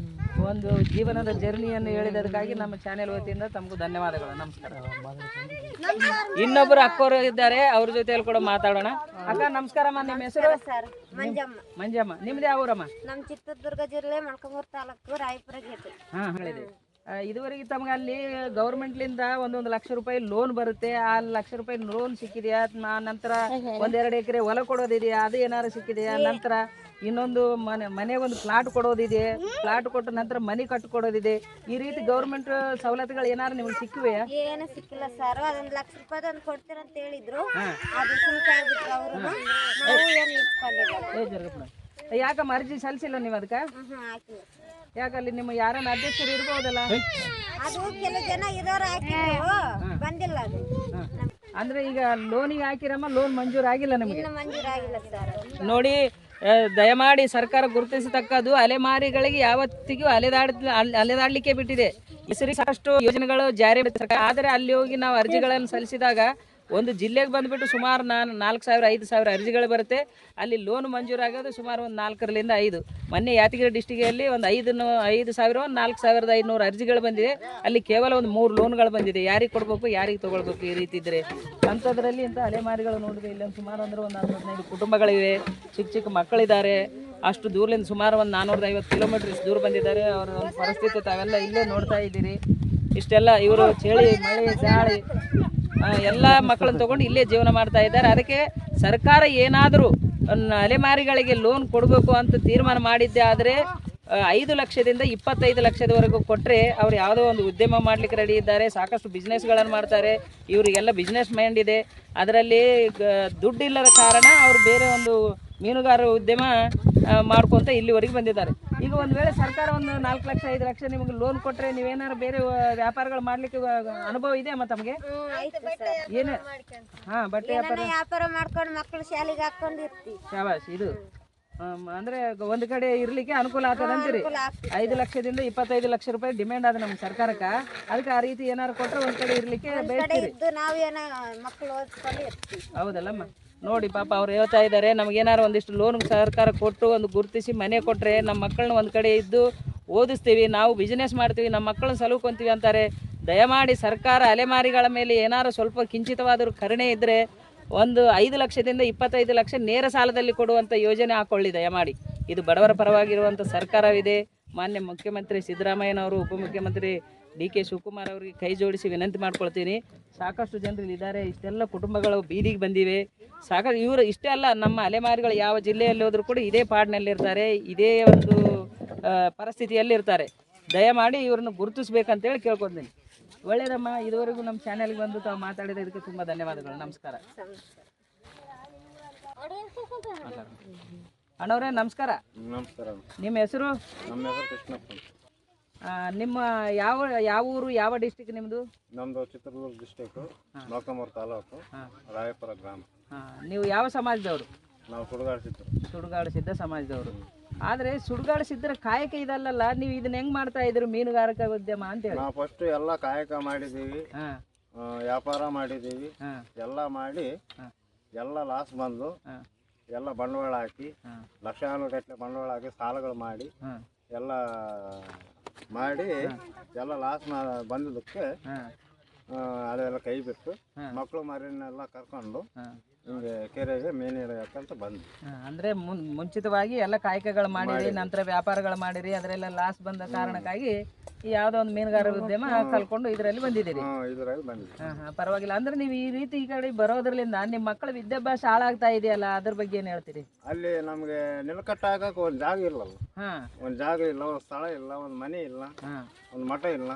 ಒಂದು ಜೀವನದ ಜರ್ನಿಯನ್ನು ಹೇಳಿದದಕ್ಕಾಗಿ ನಮ್ಮ ಚಾನೆಲ್ ವತಿಯಿಂದ ತಮಗೂ ಧನ್ಯವಾದಗಳು. ನಮಸ್ಕಾರ. ಇನ್ನೊಬ್ಬರು ಅಕ್ಕೋರು ಇದ್ದಾರೆ, ಅವ್ರ ಜೊತೆಯಲ್ಲಿ ಕೂಡ ಮಾತಾಡೋಣ. ಅಕ್ಕ ನಮಸ್ಕಾರಮ್ಮ. ನಿಮ್ಮ ಹೆಸರು? ಸರ್ ಮಂಜಮ್ಮ. ಮಂಜಮ್ಮ. ನಿಮ್ದು ಯಾವ ಊರಮ್ಮ? ನಮ್ಮ ಚಿತ್ರದುರ್ಗ ಜಿಲ್ಲೆ ಮೊಳಕಾಲ್ಮೂರು ತಾಲೂಕು ರಾಯಪುರ ಗೇಟ್. ಹಾ ಹೇಳಿದೆ. ಇದುವರೆಗೆ ತಮಗೆ ಅಲ್ಲಿ ಗೌರ್ಮೆಂಟ್ಲಿಂದ 1 ಲಕ್ಷ ರೂಪಾಯಿ ಲೋನ್ ಬರುತ್ತೆ. ಆ 1 ಲಕ್ಷ ರೂಪಾಯಿ ಲೋನ್ ಸಿಕ್ಕಿದೆಯಾ? ನಂತರ 1-2 ಎಕರೆ ಹೊಲ ಕೊಡೋದಿದೆಯಾ? ಅದು ಏನಾರು ಸಿಕ್ಕಿದೆಯಾ? ನಂತರ ಇನ್ನೊಂದು ಮನೆ ಒಂದು ಪ್ಲಾಟ್ ಕೊಡೋದಿದೆ, ಪ್ಲಾಟ್ ಕೊಟ್ಟ ನಂತರ ಮನೆ ಕಟ್ಟಿಕೊಡೋದಿದೆ. ಈ ರೀತಿ ಗೌರ್ಮೆಂಟ್ ಸವಲತ್ತುಗಳು ಏನಾರು ನಿಮ್ಗೆ ಸಿಕ್ಕಿವೆಯಾ? ಏನು ಸಿಕ್ಕಿಲ್ಲ ಸರ್. 1 ಲಕ್ಷ ರೂಪಾಯಿ ಕೊಡ್ತೀರಂತ ಹೇಳಿದ್ರು, ಅದು ಸುಮ್ಕೆ ಆಗ್ಬಿಟ್ರು ಅವರು. ನಾವು ಏನು ಇಟ್ಕೊಂಡಿಲ್ಲ. ಯಾಕಮ್ಮ ಅರ್ಜಿ ಸಲ್ಲಿಸಿಲ್ಲ ನೀವು ಅದಕ್ಕೆ? ಹಾಕಿಲ್ಲ. ಯಾಕಲ್ಲಿ ನಿಮ್ಮ ಯಾರನ್ನ ಅಧ್ಯಕ್ಷರು ಇರ್ಬೋದಲ್ಲ? ಅದು ಕೆಲವು ಜನ ಇರೋರು ಹಾಕಿದ್ರು, ಬಂದಿಲ್ಲ ಅದು. ಅಂದ್ರೆ ಈಗ ಲೋನಿಗೆ ಹಾಕಿರಮ್ಮ, ಲೋನ್ ಮಂಜೂರು ಆಗಿಲ್ಲ ನಿಮಗೆ? ಇನ್ನು ಮಂಜೂರಾಗಿಲ್ಲ ಸರ್. ನೋಡಿ, ದಯಮಾಡಿ ಸರ್ಕಾರ ಗುರುತಿಸತಕ್ಕದ್ದು ಅಲೆಮಾರಿಗಳಿಗೆ ಯಾವತ್ತಿಗೂ ಅಲೆದಾಡ್ಲಿಕ್ಕೆ ಬಿಟ್ಟಿದೆ. ಹೆಸರಿಗೆ ಸಾಕಷ್ಟು ಯೋಜನೆಗಳು ಜಾರಿ ಆದರೆ ಅಲ್ಲಿ ಹೋಗಿ ನಾವು ಅರ್ಜಿಗಳನ್ನು ಸಲ್ಲಿಸಿದಾಗ ಒಂದು ಜಿಲ್ಲೆಗೆ ಬಂದುಬಿಟ್ಟು ಸುಮಾರು 4,000-5,000 ಅರ್ಜಿಗಳು ಬರುತ್ತೆ. ಅಲ್ಲಿ ಲೋನ್ ಮಂಜೂರಾಗೋದು ಸುಮಾರು ಒಂದು 4ರಿಂದ 5. ಮೊನ್ನೆ ಯಾದಗಿರಿ ಡಿಸ್ಟಿಕಲ್ಲಿ ಒಂದು 5,000 4,500 ಅರ್ಜಿಗಳು ಬಂದಿದೆ. ಅಲ್ಲಿ ಕೇವಲ ಒಂದು 3 ಲೋನ್ಗಳು ಬಂದಿದೆ. ಯಾರಿಗೆ ಕೊಡಬೇಕು, ಯಾರಿಗೆ ತೊಗೊಳ್ಬೇಕು, ಈ ರೀತಿ ಇದ್ದರೆ ಅಂಥದ್ರಲ್ಲಿ ಇಂಥ ಅಲೆಮಾರಿಗಳು ನೋಡಿದ್ರೆ ಇಲ್ಲೊಂದು ಸುಮಾರು ಅಂದ್ರೆ ಒಂದು 15 ಕುಟುಂಬಗಳಿವೆ. ಚಿಕ್ಕ ಮಕ್ಕಳಿದ್ದಾರೆ. ಅಷ್ಟು ದೂರದಿಂದ ಸುಮಾರು ಒಂದು 450 ಕಿಲೋಮೀಟರ್ ದೂರ ಬಂದಿದ್ದಾರೆ. ಅವರ ಒಂದು ಪರಿಸ್ಥಿತಿ ತಾವೆಲ್ಲ ಇಲ್ಲೇ ನೋಡ್ತಾ ಇದ್ದೀರಿ. ಇಷ್ಟೆಲ್ಲ ಇವರು ಚಳಿ ಮಳೆ ಗಾಳಿ ಎಲ್ಲ ಮಕ್ಕಳನ್ನ ತಗೊಂಡು ಇಲ್ಲೇ ಜೀವನ ಮಾಡ್ತಾ ಇದ್ದಾರೆ. ಅದಕ್ಕೆ ಸರ್ಕಾರ ಏನಾದರೂ ಅಲೆಮಾರಿಗಳಿಗೆ ಲೋನ್ ಕೊಡಬೇಕು ಅಂತ ತೀರ್ಮಾನ ಮಾಡಿದ್ದೆ ಆದರೆ 5 ಲಕ್ಷದಿಂದ 25 ಲಕ್ಷದವರೆಗೂ ಕೊಟ್ಟರೆ ಅವ್ರು ಯಾವುದೋ ಒಂದು ಉದ್ಯಮ ಮಾಡಲಿಕ್ಕೆ ರೆಡಿ ಇದ್ದಾರೆ. ಸಾಕಷ್ಟು ಬಿಸ್ನೆಸ್ಗಳನ್ನು ಮಾಡ್ತಾರೆ. ಇವರಿಗೆಲ್ಲ ಬಿಸ್ನೆಸ್ ಮೈಂಡ್ ಇದೆ. ಅದರಲ್ಲಿ ದುಡ್ಡಿಲ್ಲದ ಕಾರಣ ಅವರು ಬೇರೆ ಒಂದು ಮೀನುಗಾರ ಉದ್ಯಮ ಮಾಡ್ಕೊಂತ ಇಲ್ಲಿವರೆಗೆ ಬಂದಿದ್ದಾರೆ. ಈಗ ಒಂದು ವೇಳೆ ಸರ್ಕಾರ ಒಂದು 4 ಲಕ್ಷ 5 ಲಕ್ಷ ನಿಮಗೆ ಲೋನ್ ಕೊಟ್ಟರೆ ನೀವೇನಾದ್ರು ಬೇರೆ ವ್ಯಾಪಾರಗಳು ಮಾಡ್ಲಿಕ್ಕೆ ಅನುಭವ ಇದೆ ಅಮ್ಮ ತಮಗೆ? ಏನು? ಹಾಂ, ಬಟ್ಟೆ ವ್ಯಾಪಾರ ಮಾಡ್ಕೊಂಡು ಮಕ್ಕಳು ಶಾಲೆಗೆ ಹಾಕೊಂಡು ಇರ್ತೀವಿ. ಶಾಬಾಸ್. ಇದು ಅಂದ್ರೆ ಒಂದು ಕಡೆ ಇರ್ಲಿಕ್ಕೆ ಅನುಕೂಲ ಆಗ್ತದೆ ಅಂತೀರಿ. 5 ಲಕ್ಷದಿಂದ 25 ಲಕ್ಷ ರೂಪಾಯಿ ಡಿಮ್ಯಾಂಡ್ ಆದ ನಮ್ಮ ಸರ್ಕಾರಕ್ಕೆ. ಅದಕ್ಕೆ ಆ ರೀತಿ ಏನಾರು ಕೊಟ್ಟರೆ ಒಂದು ಕಡೆ ಇರ್ಲಿಕ್ಕೆ ಬಯಸ್ತೀರಿ. ನಾವೇನ ಮಕ್ಕಳು ಓದಿಸ್ಕೊಂಡು ಇರ್ತೀವಿ. ಹೌದಲ್ಲಮ್ಮ? ನೋಡಿ ಪಾಪ ಅವ್ರು ಹೇಳ್ತಾ ಇದ್ದಾರೆ, ನಮಗೇನಾರು ಒಂದಿಷ್ಟು ಲೋನ್ ಸರ್ಕಾರ ಕೊಟ್ಟು ಒಂದು ಗುರುತಿಸಿ ಮನೆ ಕೊಟ್ಟರೆ ನಮ್ಮ ಮಕ್ಕಳನ್ನ ಒಂದು ಕಡೆ ಇದ್ದು ಓದಿಸ್ತೀವಿ, ನಾವು ಬಿಸ್ನೆಸ್ ಮಾಡ್ತೀವಿ, ನಮ್ಮ ಮಕ್ಕಳನ್ನ ಸಲುಕೊಂತೀವಿ ಅಂತಾರೆ. ದಯಮಾಡಿ ಸರ್ಕಾರ ಅಲೆಮಾರಿಗಳ ಮೇಲೆ ಏನಾರು ಸ್ವಲ್ಪ ಕಿಂಚಿತವಾದರೂ ಕರುಣೆ ಇದ್ದರೆ ಒಂದು 5 ಲಕ್ಷದಿಂದ 25 ಲಕ್ಷ ನೇರ ಸಾಲದಲ್ಲಿ ಕೊಡುವಂಥ ಯೋಜನೆ ಹಾಕೊಳ್ಳಿ ದಯಮಾಡಿ. ಇದು ಬಡವರ ಪರವಾಗಿರುವಂಥ ಸರ್ಕಾರವಿದೆ. ಮಾನ್ಯ ಮುಖ್ಯಮಂತ್ರಿ ಸಿದ್ದರಾಮಯ್ಯನವರು, ಉಪಮುಖ್ಯಮಂತ್ರಿ DK ಶಿವಕುಮಾರ್ ಅವರಿಗೆ ಕೈ ಜೋಡಿಸಿ ವಿನಂತಿ ಮಾಡ್ಕೊಳ್ತೀನಿ. ಸಾಕಷ್ಟು ಜನರು ಇದ್ದಾರೆ, ಇಷ್ಟೆಲ್ಲ ಕುಟುಂಬಗಳು ಬೀದಿಗೆ ಬಂದಿವೆ. ಸಾಕಷ್ಟು ಇವರು ಇಷ್ಟೇ ಅಲ್ಲ, ನಮ್ಮ ಅಲೆಮಾರಿಗಳು ಯಾವ ಜಿಲ್ಲೆಯಲ್ಲಿ ಹೋದರೂ ಕೂಡ ಇದೇ ಪಾಡಿನಲ್ಲಿರ್ತಾರೆ, ಇದೇ ಒಂದು ಪರಿಸ್ಥಿತಿಯಲ್ಲಿರ್ತಾರೆ. ದಯಮಾಡಿ ಇವ್ರನ್ನ ಗುರುತಿಸ್ಬೇಕಂತೇಳಿ ಕೇಳ್ಕೊತೀನಿ. ಒಳ್ಳೇದಮ್ಮ. ಇದುವರೆಗೂ ನಮ್ಮ ಚಾನೆಲ್ಗೆ ಬಂದು ತಾವು ಮಾತಾಡಿದ ಇದಕ್ಕೆ ತುಂಬ ಧನ್ಯವಾದಗಳು. ನಮಸ್ಕಾರ ಅಣ್ಣವ್ರೆ. ನಮಸ್ಕಾರ. ನಮಸ್ಕಾರ. ನಿಮ್ಮ ಹೆಸರು? ನಮ್ಮ ಹೆಸರು ಕೃಷ್ಣಪ್ಪ. ನಿಮ್ಮ ಯಾವ ಊರು, ಯಾವ ಡಿಸ್ಟಿಕ್ ನಿಮ್ಮದು? ನಮ್ಮದು ಚಿತ್ರದುರ್ಗ ಡಿಸ್ಟಿಕ್ಕು, ಮೊಳಕಾಲ್ಮೂರು ತಾಲೂಕು, ರಾಯಪುರ ಗ್ರಾಮ. ನೀವು ಯಾವ ಸಮಾಜದವರು? ನಾವು ಸುಡುಗಾಡು ಸಿದ್ಧ ಸಮಾಜದವರು. ಆದರೆ ಸುಡುಗಾಡು ಸಿದ್ಧರ ಕಾಯಕ ಇದಲ್ಲಲ್ಲ, ನೀವು ಇದನ್ನ ಹೆಂಗ್ ಮಾಡ್ತಾ ಇದ್ರಿ ಮೀನುಗಾರಿಕೆ ಉದ್ಯಮ ಅಂತ ಹೇಳಿ? ನಾವು ಫಸ್ಟ್ ಎಲ್ಲ ಕಾಯಕ ಮಾಡಿದ್ದೀವಿ, ವ್ಯಾಪಾರ ಮಾಡಿದ್ದೀವಿ, ಎಲ್ಲ ಮಾಡಿ ಎಲ್ಲ ಲಾಸ್ ಬಂದು ಎಲ್ಲ ಬಂಡವಾಳ ಹಾಕಿ ಲಕ್ಷಾನುಗಟ್ಟಲೆ ಬಂಡವಾಳ ಹಾಕಿ ಸಾಲಗಳು ಮಾಡಿ ಎಲ್ಲ ಮಾಡಿ ಎಲ್ಲ ಲಾಸ್ ಬಂದಿದ್ದಕ್ಕೆ ಅದೆಲ್ಲ ಕೈ ಬಿಟ್ಟು ಮಕ್ಕಳು ಮರಿನೆಲ್ಲ ಕರ್ಕೊಂಡು ಹಿಂಗೆ ಕೆರೆಗೆ ಮೀನು ಹಿಡಿಯಕ್ಕಂತ ಬಂದ್ವಿ. ಅಂದ್ರೆ ಮುಂಚಿತವಾಗಿ ಎಲ್ಲ ಕಾಯಕಗಳು ಮಾಡಿರಿ, ನಂತರ ವ್ಯಾಪಾರಗಳು ಮಾಡಿರಿ, ಅದರೆಲ್ಲ ಲಾಸ್ ಬಂದ ಕಾರಣಕ್ಕಾಗಿ ಈ ಯಾವುದೋ ಒಂದು ಮೀನುಗಾರ ಉದ್ಯಮ ಕಲ್ಕೊಂಡು ಇದರಲ್ಲಿ ಬಂದಿದ್ದೀರಿ. ಇದರಲ್ಲಿ ಬಂದ್ವಿ. ಪರವಾಗಿಲ್ಲ. ಅಂದ್ರೆ ನೀವು ಈ ರೀತಿ ಈ ಕಡೆ ಬರೋದ್ರಲ್ಲಿಂದ ನಿಮ್ಮ ಮಕ್ಕಳ ವಿದ್ಯಾಭ್ಯಾಸ ಹಾಳಾಗ್ತಾ ಇದೆಯಲ್ಲ, ಅದ್ರ ಬಗ್ಗೆ ಏನ್ ಹೇಳ್ತೀರಿ? ಅಲ್ಲಿ ನಮ್ಗೆ ನಿಲಕಟ್ಟಾಗಕ್ಕೆ ಒಂದು ಜಾಗ ಇಲ್ಲಲ್ಲ, ಒಂದು ಜಾಗ ಇಲ್ಲ, ಒಂದು ಸ್ಥಳ ಇಲ್ಲ, ಒಂದು ಮನೆ ಇಲ್ಲ, ಒಂದು ಮಠ ಇಲ್ಲ.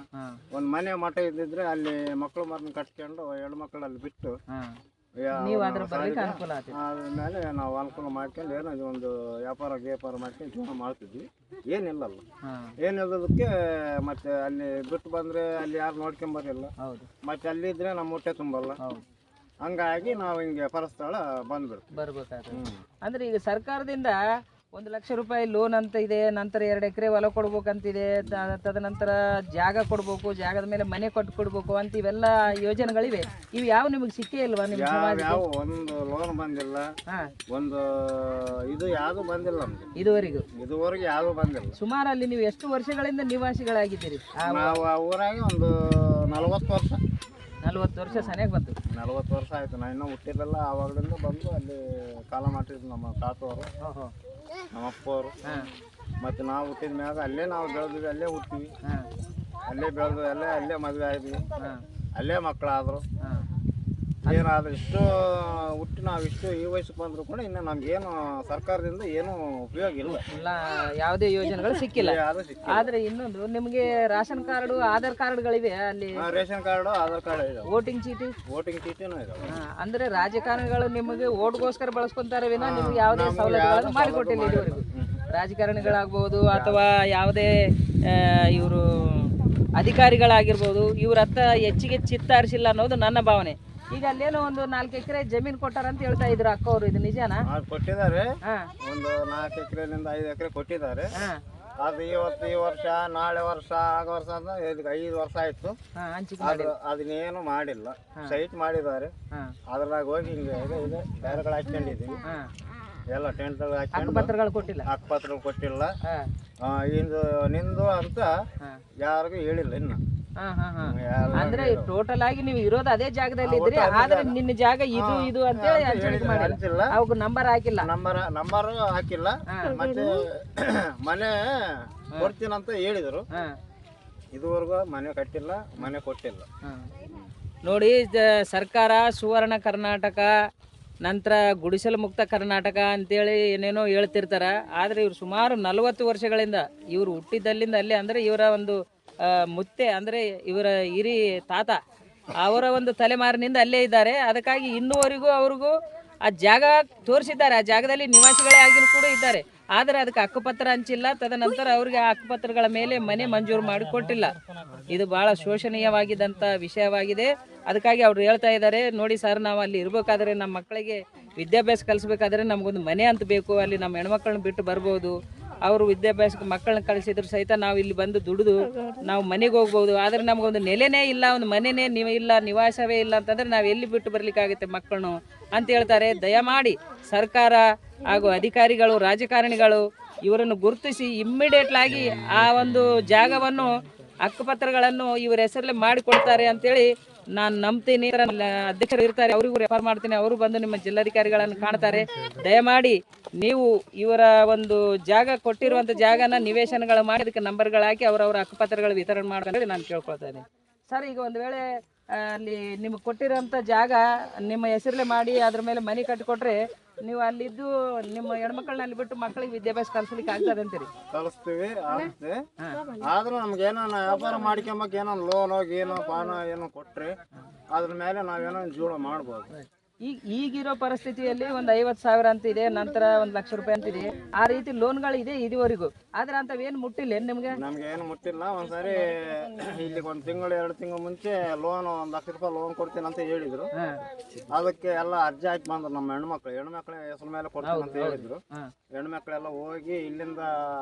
ಒಂದು ಮನೆ ಮಠ ಇದ್ದಿದ್ರೆ ಅಲ್ಲಿ ಮಕ್ಕಳು ಮರನ್ನ ಕಟ್ಕೊಂಡು ಹೆಣ್ಮಕ್ಳು ಅಲ್ಲಿ ಬಿಟ್ಟು ನೀವು ಅದ್ರ ಬರ್ಲಿಕ್ಕೆ ಅನುಕೂಲ ಆಗ್ತದೆ. ಆದ್ಮೇಲೆ ನಾವು ಅನುಕೂಲ ಮಾಡ್ಕೊಂಡು ಏನೋ ಒಂದು ವ್ಯಾಪಾರ ಮಾಡ್ಕೊಂಡು ಜೀವನ ಮಾಡ್ತಿದ್ವಿ. ಏನಿಲ್ಲಲ್ಲ, ಏನಿಲ್ಲದಕ್ಕೆ ಮತ್ತೆ ಅಲ್ಲಿ ಬಿಟ್ಟು ಬಂದ್ರೆ ಅಲ್ಲಿ ಯಾರು ನೋಡ್ಕೊಂಬರಿಲ್ಲ, ಮತ್ತೆ ಅಲ್ಲಿದ್ರೆ ನಮ್ಮ ಹೊಟ್ಟೆ ತುಂಬಲ್ಲ. ಹಂಗಾಗಿ ನಾವು ಹಿಂಗೆ ಪರಸ್ಥಳ ಬರ್ಬೇಕಾಗ್ತದೆ. ಅಂದ್ರೆ ಈಗ ಸರ್ಕಾರದಿಂದ 1 ಲಕ್ಷ ರೂಪಾಯಿ ಲೋನ್ ಅಂತ ಇದೆ, ನಂತರ 2 ಎಕರೆ ಹೊಲ ಕೊಡ್ಬೇಕಂತಿದೆ, ತದನಂತರ ಜಾಗ ಕೊಡ್ಬೇಕು, ಜಾಗದ ಮೇಲೆ ಮನೆ ಕೊಡ್ಬೇಕು ಅಂತ ಇವೆಲ್ಲ ಯೋಜನೆಗಳಿವೆ. ಇವು ಯಾವ ನಿಮಗೆ ಸಿಕ್ಕೇ ಇಲ್ವಾ ನಿಮ್ಮ ಸಮಾಜಕ್ಕೆ? ಒಂದು ಲೋನ್ ಬಂದಿಲ್ಲ, ಒಂದು ಇದು ಯಾವುದು ಬಂದಿಲ್ಲ ನಮ್ಗೆ ಇದುವರೆಗೆ ಯಾವುದು ಬಂದಿಲ್ಲ. ಸುಮಾರು ಅಲ್ಲಿ ನೀವು ಎಷ್ಟು ವರ್ಷಗಳಿಂದ ನಿವಾಸಿಗಳಾಗಿದ್ದೀರಿ? ನಾವು ಆ ಊರಾಗ ಒಂದು 40 ವರ್ಷ. 40 ವರ್ಷ ಸನಿಯಾಗಿ ಬಂತು. 40 ವರ್ಷ ಆಯ್ತು. ನಾ ಇನ್ನೂ ಹುಟ್ಟಿರಲಿಲ್ಲ, ಆವಾಗಲಿಂದ ಬಂದು ಅಲ್ಲಿ ಕಾಲ ಮಾಡಿದ್ರು ನಮ್ಮ ತಾತವರು, ನಮ್ಮ ಅಪ್ಪವರು. ಮತ್ತು ನಾವು ಹುಟ್ಟಿದ ಮ್ಯಾಗ ಅಲ್ಲೇ ನಾವು ಬೆಳೆದ್ವಿ, ಅಲ್ಲೇ ಹುಟ್ಟಿವಿ, ಅಲ್ಲೇ ಬೆಳೆದ್ವಿ, ಅಲ್ಲೇ ಮದುವೆ ಆದ್ವಿ, ಅಲ್ಲೇ ಮಕ್ಕಳಾದರು. ಏನಾದರೂ ಇಷ್ಟು ಹುಟ್ಟಿ ನಾವು ಇಷ್ಟು ಈ ವಯಸ್ಸಿಗೆ ಬಂದರೂ ಕೂಡ ಇನ್ನು ನಮಗೇನು ಸರ್ಕಾರದಿಂದ ಏನೂ ಉಪಯೋಗ ಇಲ್ಲ, ಯಾವುದೇ ಯೋಜನೆಗಳು ಸಿಕ್ಕಿಲ್ಲ. ಆದರೆ ಇನ್ನೊಂದು, ನಿಮಗೆ ರೇಷನ್ ಕಾರ್ಡು, ಆಧಾರ್ ಕಾರ್ಡ್ಗಳಿವೆ ಅಲ್ಲಿ? ರೇಷನ್ ಕಾರ್ಡು, ಆಧಾರ್ ಕಾರ್ಡ್ ಇದೆ, ವೋಟಿಂಗ್ ಚೀಟಿನೂ ಇದೆ. ಅಂದರೆ ರಾಜಕಾರಣಿಗಳು ನಿಮಗೆ ಓಟ್ಗೋಸ್ಕರ ಬಳಸ್ಕೊಂತಾರೆ ವಿನ ನಿಮ್ಗೆ ಯಾವುದೇ ಸೌಲಭ್ಯಗಳನ್ನು ಮಾಡಿಕೊಟ್ಟಿಲ್ಲ ಇದುವರೆಗೂ. ರಾಜಕಾರಣಿಗಳಾಗ್ಬೋದು ಅಥವಾ ಯಾವುದೇ ಇವರು ಅಧಿಕಾರಿಗಳಾಗಿರ್ಬೋದು, ಇವ್ರ ಹತ್ತ ಹೆಚ್ಚಿಗೆ ಚಿತ್ತಾರಿಸಿಲ್ಲ ಅನ್ನೋದು ನನ್ನ ಭಾವನೆ. ಈಗ ಅಲ್ಲೇನೋ ಒಂದು 4 ಎಕರೆ ಜಮೀನು ಕೊಟ್ಟಾರಂತ ಹೇಳ್ತಾ ಇದ್ರು ಅಕ್ಕ ಅವರು, ಇದು ನಿಜಾನಾ? ಕೊಟ್ಟಿದ್ದಾರೆ, ಒಂದು 4 ಎಕರೆಯಿಂದ 5 ಎಕರೆ ಕೊಟ್ಟಿದ್ದಾರೆ. ಅದು ಈ ವರ್ಷ, ನಾಳೆ ವರ್ಷ, ಆಗ ವರ್ಷ ಅಂತ 5 ವರ್ಷ ಆಯ್ತು, ಅದನ್ನೇನು ಮಾಡಿಲ್ಲ. ಸೈಟ್ ಮಾಡಿದ್ದಾರೆ, ಅದ್ರಾಗ ಹೋಗಿ ಹಿಂಗೆ ಇದೆ ಬೇರೆಗಳು ಹಾಕೊಂಡಿದ್ದೀವಿ, ಎಲ್ಲ ಟೆಂಟ್ಗಳು ಹಾಕೊಂಡು ಹಕ್ಕುಪತ್ರಗಳು ಕೊಟ್ಟಿಲ್ಲ. ನಿಂದು ಅಂತ ಯಾರಿಗೂ ಹೇಳಿಲ್ಲ ಇನ್ನು. ಅಂದ್ರೆ ಟೋಟಲ್ ಆಗಿ ನೀವು ಇರೋದು ಅದೇ ಜಾಗದಲ್ಲಿ ಇದ್ರಿ, ಆದ್ರೆ ನಿನ್ನ ಜಾಗ ಇದು ಅಂತ ಹೇಳಿ ಹಂಚಿಕೆ ಮಾಡಿಲ್ಲ, ಅವಾಗ ನಂಬರ್ ಹಾಕಿಲ್ಲ, ನಂಬರ್ ಹಾಕಿಲ್ಲ. ಮತ್ತೆ ಮನೆ ಕೊಡ್ತೀನಂತ ಹೇಳಿದ್ರು, ಇದುವರೆಗೂ ಮನೆ ಕಟ್ಟಿಲ್ಲ, ಮನೆ ಕೊಟ್ಟಿಲ್ಲ. ನೋಡಿ, ಸರ್ಕಾರ ಸುವರ್ಣ ಕರ್ನಾಟಕ, ನಂತರ ಗುಡಿಸಲು ಮುಕ್ತ ಕರ್ನಾಟಕ ಅಂತೇಳಿ ಏನೇನೋ ಹೇಳ್ತಿರ್ತಾರ. ಆದರೆ ಇವರು ಸುಮಾರು 40 ವರ್ಷಗಳಿಂದ ಇವರು ಹುಟ್ಟಿದ್ದಲ್ಲಿಂದ ಅಲ್ಲೇ, ಅಂದರೆ ಇವರ ಒಂದು ಮುತ್ತೆ, ಅಂದರೆ ಇವರ ಹಿರಿ ತಾತ ಅವರ ಒಂದು ತಲೆಮಾರಿನಿಂದ ಅಲ್ಲೇ ಇದ್ದಾರೆ. ಅದಕ್ಕಾಗಿ ಇನ್ನೂವರೆಗೂ ಅವ್ರಿಗೂ ಆ ಜಾಗ ತೋರಿಸಿದ್ದಾರೆ, ಆ ಜಾಗದಲ್ಲಿ ನಿವಾಸಿಗಳೇ ಆಗಿಯೂ ಕೂಡ ಇದ್ದಾರೆ. ಆದರೆ ಅದಕ್ಕೆ ಹಕ್ಕುಪತ್ರ ಹಂಚಿಲ್ಲ. ತದನಂತರ ಅವರಿಗೆ ಆ ಹಕ್ಕುಪತ್ರಗಳ ಮೇಲೆ ಮನೆ ಮಂಜೂರು ಮಾಡಿ ಕೊಟ್ಟಿಲ್ಲ. ಇದು ಬಹಳ ಶೋಷಣೀಯವಾಗಿದ್ದಂಥ ವಿಷಯವಾಗಿದೆ. ಅದಕ್ಕಾಗಿ ಅವ್ರು ಹೇಳ್ತಾ ಇದ್ದಾರೆ, ನೋಡಿ ಸರ್, ನಾವು ಅಲ್ಲಿ ಇರಬೇಕಾದ್ರೆ ನಮ್ಮ ಮಕ್ಕಳಿಗೆ ವಿದ್ಯಾಭ್ಯಾಸ ಕಲಿಸ್ಬೇಕಾದ್ರೆ ನಮಗೊಂದು ಮನೆ ಅಂತ ಬೇಕು. ಅಲ್ಲಿ ನಮ್ಮ ಹೆಣ್ಮಕ್ಳನ್ನ ಬಿಟ್ಟು ಬರ್ಬೋದು. ಅವರು ವಿದ್ಯಾಭ್ಯಾಸಕ್ಕೆ ಮಕ್ಕಳನ್ನ ಕಳಿಸಿದ್ರು ಸಹಿತ ನಾವು ಇಲ್ಲಿ ಬಂದು ದುಡಿದು ನಾವು ಮನೆಗೆ ಹೋಗ್ಬೋದು. ಆದರೆ ನಮಗೊಂದು ನೆಲೆನೇ ಇಲ್ಲ, ಒಂದು ಮನೆನೇ ಇಲ್ಲ, ನಿವಾಸವೇ ಇಲ್ಲ ಅಂತಂದರೆ ನಾವು ಎಲ್ಲಿ ಬಿಟ್ಟು ಬರಲಿಕ್ಕಾಗುತ್ತೆ ಮಕ್ಕಳನ್ನು ಅಂತ ಹೇಳ್ತಾರೆ. ದಯಮಾಡಿ ಸರ್ಕಾರ ಹಾಗೂ ಅಧಿಕಾರಿಗಳು, ರಾಜಕಾರಣಿಗಳು ಇವರನ್ನು ಗುರುತಿಸಿ ಇಮ್ಮಿಡಿಯೇಟ್ಲಾಗಿ ಆ ಒಂದು ಜಾಗವನ್ನು, ಹಕ್ಕುಪತ್ರಗಳನ್ನು ಇವರ ಹೆಸರಲ್ಲೇ ಮಾಡಿಕೊಡ್ತಾರೆ ಅಂತೇಳಿ ನಾನು ನಂಬ್ತೀನಿ. ಅಧ್ಯಕ್ಷರು ಇರ್ತಾರೆ, ಅವರಿಗೂ ರೆಫರ್ ಮಾಡ್ತೀನಿ, ಅವರು ಬಂದು ನಿಮ್ಮ ಜಿಲ್ಲಾಧಿಕಾರಿಗಳನ್ನು ಕಾಣ್ತಾರೆ. ದಯಮಾಡಿ ನೀವು ಇವರ ಒಂದು ಜಾಗ ಕೊಟ್ಟಿರುವಂಥ ಜಾಗನ ನಿವೇಶನಗಳು ಮಾಡಿ ಅದಕ್ಕೆ ನಂಬರ್ಗಳು ಹಾಕಿ ಅವರವರ ಹಕ್ಕುಪತ್ರಗಳು ವಿತರಣೆ ಮಾಡ್ತಾರೆ ನಾನು ಕೇಳ್ಕೊಳ್ತಾ ಇದ್ದೀನಿ. ಸರ್, ಈಗ ಒಂದು ವೇಳೆ ಅಲ್ಲಿ ನಿಮಗೆ ಕೊಟ್ಟಿರೋಂಥ ಜಾಗ ನಿಮ್ಮ ಹೆಸರಲ್ಲೇ ಮಾಡಿ ಅದ್ರ ಮೇಲೆ ಮನೆ ಕಟ್ಟಿಕೊಟ್ರೆ ನೀವು ಅಲ್ಲಿದ್ದು ನಿಮ್ಮ ಹೆಣ್ಮಕ್ಳನ್ನ ಅಲ್ಲಿ ಬಿಟ್ಟು ಮಕ್ಕಳಿಗೆ ವಿದ್ಯಾಭ್ಯಾಸ ಕಲಿಸ್ಲಿಕ್ಕೆ ಆಗ್ತದೆ ಅಂತೀರಿ? ಕಲಿಸ್ತೀವಿ, ಆಗುತ್ತೆ. ಆದ್ರೂ ನಮ್ಗೆ ಏನೋ ವ್ಯಾಪಾರ ಮಾಡ್ಕೊಂಬಕ್ ಏನೋ ಲೋನೋ ಗೀನೋ ಪಾನೋ ಏನೋ ಕೊಟ್ರೆ ಅದ್ರ ಮೇಲೆ ನಾವೇನೋ ಜೀವನ ಮಾಡ್ಬೋದು. ಈಗಿರೋ ಪರಿಸ್ಥಿತಿಯಲ್ಲಿ ಒಂದು 50,000 ಅಂತ ಇದೆ, ನಂತರ 1,00,000 ರೂಪಾಯಿ ಅಂತಿದೆ. ಆ ರೀತಿ ಲೋನ್ಗಳು ಇದೆ ಇದುವರೆಗೂ. ಆದ್ರೆ ಅಂತವೇನು ಮುಟ್ಟಿಲ್ಲ ನಿಮ್ಗೆ? ನಮ್ಗೆ ಏನು ಮುಟ್ಟಿಲ್ಲ. ಒಂದ್ಸರಿ ಇಲ್ಲಿ 1 ತಿಂಗಳು 2 ತಿಂಗಳು ಮುಂಚೆ ಲೋನ್ 1,00,000 ರೂಪಾಯಿ ಲೋನ್ ಕೊಡ್ತೀನಿ ಅಂತ ಹೇಳಿದ್ರು. ಅದಕ್ಕೆ ಎಲ್ಲ ಅರ್ಜಿ ಹಾಕಿ ಬಂದ್ರು ನಮ್ಮ ಹೆಣ್ಮಕ್ಳ ಹೆಸರು ಮೇಲೆ ಕೊಡ್ತೀನಿ ಅಂತ ಹೇಳಿದ್ರು. ಹೆಣ್ಮಕ್ಳೆಲ್ಲ ಹೋಗಿ ಇಲ್ಲಿಂದ